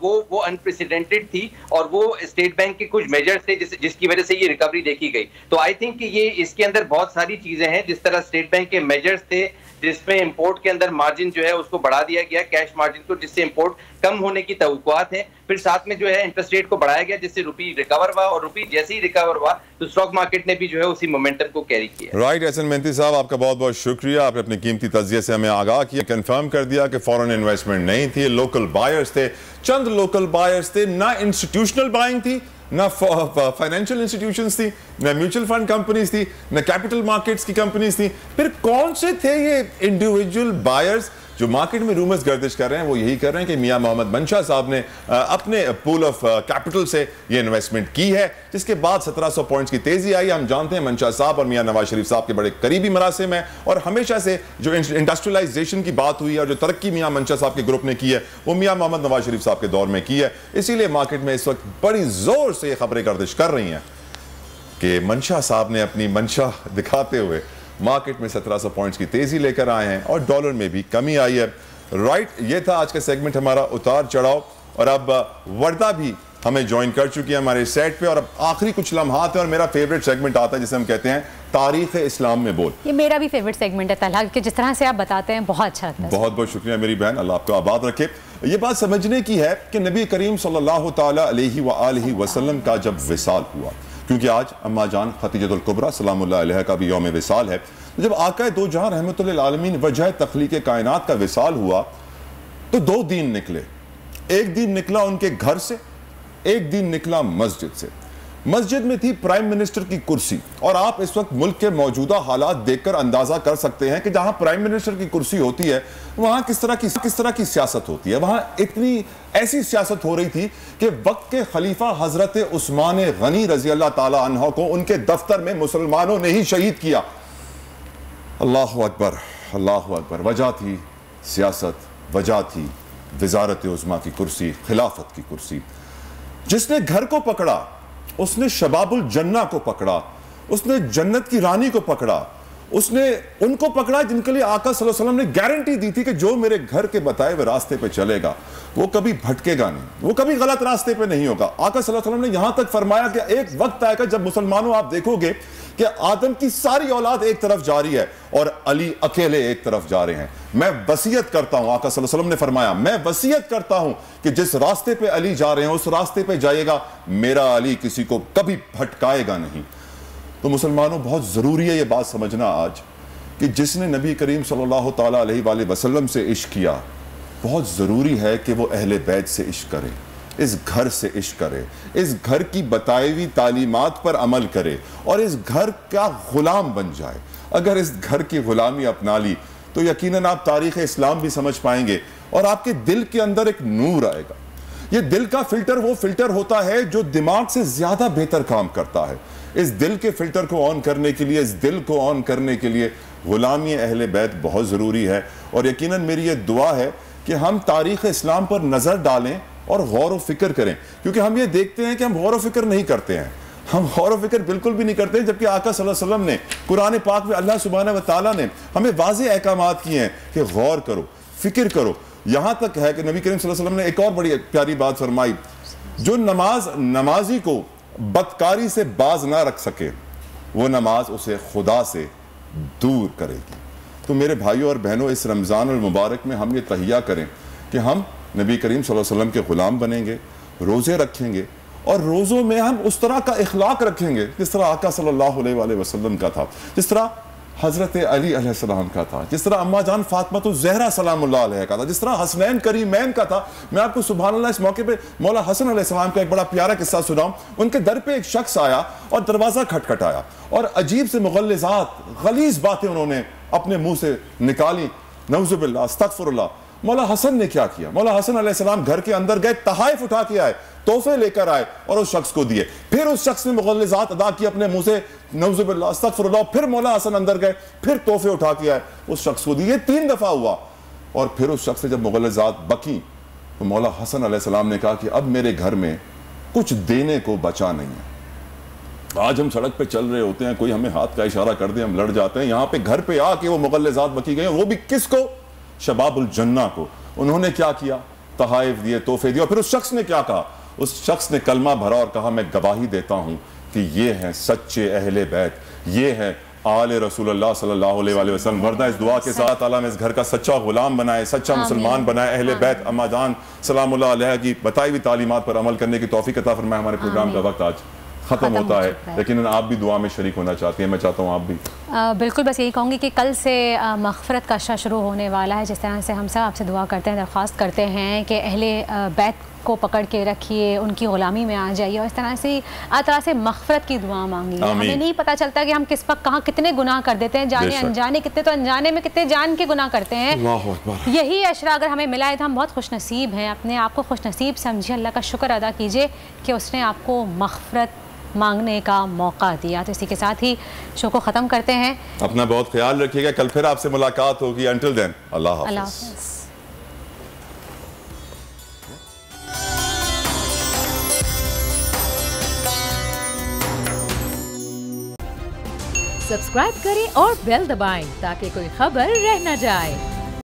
वो अनप्रेसिडेंटेड थी, और वो स्टेट बैंक के कुछ मेजर्स थे जिसकी वजह से ये रिकवरी देखी गई। तो आई थिंक कि ये इसके अंदर बहुत सारी चीजें हैं, जिस तरह स्टेट बैंक के मेजर्स थे जिसमें इंपोर्ट के अंदर मार्जिन जो है उसको बढ़ा दिया गया, कैश मार्जिन को, जिससे इंपोर्ट कम होने की तवक्कुआत है। फिर साथ में जो है इंटरेस्ट रेट को बढ़ाया गया, जिससे रुपी रिकवर हुआ, और रुपी जैसे ही रिकवर हुआ तो स्टॉक मार्केट ने भी जो है उसी मोमेंटम को कैरी किया। राइट एहसन मेहंती साहब, आपका बहुत बहुत शुक्रिया, आपने अपनी कीमती तज्जिये से हमें आगाह किया, कंफर्म कर दिया कि फॉरेन इन्वेस्टमेंट नहीं थी, लोकल बायर्स थे, चंद लोकल बायर्स थे, ना इंस्टीट्यूशनल बाइंग थी, ना फाइनेंशियल इंस्टीट्यूशंस थी, ना म्यूचुअल फंड कंपनीज थी, ना कैपिटल मार्केट्स की कंपनीज थी। फिर कौन से थे ये इंडिविजुअल बायर्स जो मार्केट में रूमर्स गर्दिश कर रहे हैं? वो यही कर रहे हैं कि मियां मोहम्मद मंशा साहब ने अपने पूल ऑफ कैपिटल से ये इन्वेस्टमेंट की है, जिसके बाद 1700 पॉइंट्स की तेजी आई। हम जानते हैं मंशा साहब और मियां नवाज शरीफ साहब के बड़े करीबी मरासिम हैं, और हमेशा से जो इंडस्ट्रियलाइजेशन की बात हुई है और जो तरक्की मियां मंशा साहब के ग्रुप ने की है वो मियां मोहम्मद नवाज शरीफ साहब के दौर में की है। इसीलिए मार्केट में इस वक्त बड़ी जोर से ये खबरें गर्दिश कर रही हैं कि मंशा साहब ने अपनी मंशा दिखाते हुए मार्केट में 1700 पॉइंट्स की तेजी लेकर आए हैं, और डॉलर में भी कमी आई है। राइट, ये था आज का सेगमेंट हमारा उतार चढ़ाव, और अब वर्दा भी हमें ज्वाइन कर चुकी है हमारे सेट पे, और अब आखिरी कुछ लम्हात है और मेरा फेवरेट सेगमेंट आता है जिसे हम कहते हैं तारीख इस्लाम में बोल। ये मेरा भी फेवरेट सेगमेंट है तलहा, कि जिस तरह से आप बताते हैं बहुत अच्छा लगता है। बहुत बहुत शुक्रिया मेरी बहन, अल्लाह आपको आबाद रखे। ये बात समझने की है कि नबी करीम सल्लल्लाहु ताला अलैहि व आलिहि वसल्लम का जब विसाल हुआ, क्योंकि आज अम्मा जान खदीजतुल कुबरा सलामुल्लाह अलैहा का भी यौम विसाल है, जब आका दो जहां रहमतुल लिल आलमीन वजह तख्लीक कायनात का विसाल हुआ तो 2 दिन निकले। एक दिन निकला उनके घर से, एक दिन निकला मस्जिद से। मस्जिद में थी प्राइम मिनिस्टर की कुर्सी, और आप इस वक्त मुल्क के मौजूदा हालात देखकर अंदाजा कर सकते हैं कि जहां प्राइम मिनिस्टर की कुर्सी होती है वहां किस तरह की सियासत होती है। वहां इतनी ऐसी सियासत हो रही थी कि वक्त के खलीफा हजरत उस्मान गनी रजी अल्लाह ताला अन्हो को उनके दफ्तर में मुसलमानों ने ही शहीद किया। अल्लाहु अकबर, अल्लाहु अकबर। वजह थी सियासत, वजह थी वजारत उज़्मा की कुर्सी, खिलाफत की कुर्सी। जिसने घर को पकड़ा उसने शबाबुल जन्ना को पकड़ा, उसने जन्नत की रानी को पकड़ा, उसने उनको पकड़ा जिनके लिए आका सल्लल्लाहु अलैहि वसल्लम ने गारंटी दी थी कि जो मेरे घर के बताए हुए रास्ते पे चलेगा वो कभी भटकेगा नहीं, वो कभी गलत रास्ते पे नहीं होगा। आका सल्लल्लाहु अलैहि वसल्लम ने यहां तक फरमाया कि एक वक्त आएगा जब मुसलमानों आप देखोगे कि आदम की सारी औलाद एक तरफ जा रही है और अली अकेले एक तरफ जा रहे हैं। मैं वसीयत करता हूं, आका सल्लल्लाहु अलैहि वसल्लम ने फरमाया, मैं वसीयत करता हूं कि जिस रास्ते पे अली जा रहे हैं उस रास्ते पे जाइएगा, मेरा अली किसी को कभी भटकाएगा नहीं। तो मुसलमानों बहुत जरूरी है ये बात समझना आज कि जिसने नबी करीम सल्लल्लाहु ताला अलैहि वसल्लम से इश्क किया, बहुत जरूरी है कि वो अहले बैत से इश्क करे, इस घर से इश्क करे, इस घर की बताई हुई तालीमात पर अमल करे और इस घर का गुलाम बन जाए। अगर इस घर की गुलामी अपना ली तो यकीनन आप तारीख़ इस्लाम भी समझ पाएंगे और आपके दिल के अंदर एक नूर आएगा। ये दिल का फिल्टर वो फिल्टर होता है जो दिमाग से ज्यादा बेहतर काम करता है। इस दिल के फिल्टर को ऑन करने के लिए, इस दिल को ऑन करने के लिए गुलामी अहले बैत बहुत ज़रूरी है। और यकीनन मेरी ये दुआ है कि हम तारीख़ इस्लाम पर नज़र डालें और गौर व फिक्र करें, क्योंकि हम ये देखते हैं कि हम गौर व फिक्र नहीं करते हैं, हम गौर व फिक्र बिल्कुल भी नहीं करते, जबकि आका सल्लल्लाहु अलैहि वसल्लम ने कुरान पाक में अल्लाह सुब्हानहू व तआला ने हमें वाज़ेह अहकामात किए हैं कि गौर करो, फिक्र करो। यहां तक है कि नबी करीम सल्लल्लाहु अलैहि वसल्लम ने एक और बड़ी प्यारी बात फरमाई, जो नमाजी को बदकारी से बाज ना रख सके वो नमाज उसे खुदा से दूर करेगी। तो मेरे भाइयों और बहनों, इस रमज़ान और मुबारक में हम ये तहिया करें कि हम नबी करीम सल्लल्लाहु अलैहि वसल्लम के ग़ुलाम बनेंगे, रोज़े रखेंगे और रोज़ों में हम उस तरह का इखलाक रखेंगे जिस तरह आका सल्लल्लाहु अलैहि वसल्लम का था, जिस तरह हज़रत अली अलैहिस्सलाम का था, जिस तरह अम्मा जान फातिमा ज़हरा सलामुल्लाह अलैहा का था, जिस तरह हसनैन करीमैन का था। मैं आपको सुभान अल्लाह इस मौके पे मौला हसन अलैहिस्सलाम का एक बड़ा प्यारा किस्सा सुनाऊं। उनके दर पे एक शख्स आया और दरवाज़ा खटखटाया और अजीब से मुगल्लिज़ात गलीज़ बातें उन्होंने अपने मुंह से निकाली। नऊज़ुबिल्लाह, अस्तग़फिरुल्लाह। मौला हसन ने क्या किया? मौला हसन अलैहिस्सलाम घर के अंदर गए, तहाइफ उठा के आए, तोहफे लेकर आए और उस शख्स को दिए। फिर उस शख्स ने मुगल्लिज़ात अदा की अपने मुंह से, नऊज़ुबिल्लाह, अस्तग़फिरुल्लाह। फिर मौला हसन अंदर गए, फिर तोहफे उठा के आए, उस शख्स को दिए। 3 दफ़ा हुआ और फिर उस शख्स से जब मुगल्लिज़ात बकी तो मौला हसन अलैहिस्सलाम ने कहा कि अब मेरे घर में कुछ देने को बचा नहीं है। आज हम सड़क पे चल रहे होते हैं, कोई हमें हाथ का इशारा कर दे, हम लड़ जाते हैं। यहाँ पे घर पे आके वो मुगल्लिज़ात बकी गई, वो भी किसको? शबाबुल जन्ना को। उन्होंने क्या किया? तहाइफ दिए, तोहफे दिए। और फिर उस शख्स ने क्या कहा? उस शख्स ने कलमा भरा और कहा, मैं गवाही देता हूं कि ये हैं सच्चे अहले बैत, ये हैं आले रसूलुल्लाह सल्लल्लाहु अलैहि वसल्लम। वरना इस दुआ के साथ अल्लाह में इस घर का सच्चा गुलाम बनाए, सच्चा मुसलमान बनाए। अहले बैत अम्मा जान सलामुल्लाह अलैहा की बताई हुई तालीमात पर अमल करने की तौफीक अता फरमाए। हमारे प्रोग्राम का वक्त आज ख़त्म होता है, लेकिन आप भी दुआ में शरीक होना चाहती हैं, मैं चाहता हूँ आप भी। बिल्कुल, बस यही कहूँगी कि कल से मग़फ़िरत का अशरा शुरू होने वाला है। जिस तरह से हम सब आपसे दुआ करते हैं, दरख्वास्त करते हैं कि अहले बैत को पकड़ के रखिए, उनकी ग़ुलामी में आ जाइए और इस तरह से मग़फ़िरत की दुआ मांगिए। हमें नहीं पता चलता कि हम किस वक्त कहाँ कितने गुनाह कर देते हैं, जाने अनजाने। कितने तो अनजाने में कितने जान के गुनाह करते हैं। यही अशरा अगर हमें मिला है तो हम बहुत खुशनसीब हैं। अपने आप को खुशनसीब समझिए, अल्लाह का शुक्र अदा कीजिए कि उसने आपको मग़फ़िरत मांगने का मौका दिया। तो इसी के साथ ही शो को ख़त्म करते हैं। अपना बहुत ख्याल रखिएगा, कल फिर आपसे मुलाकात होगी। अंटिल देन, अल्लाह हाफ़िज़। सब्सक्राइब करें और बेल दबाएं ताकि कोई खबर रह न जाए।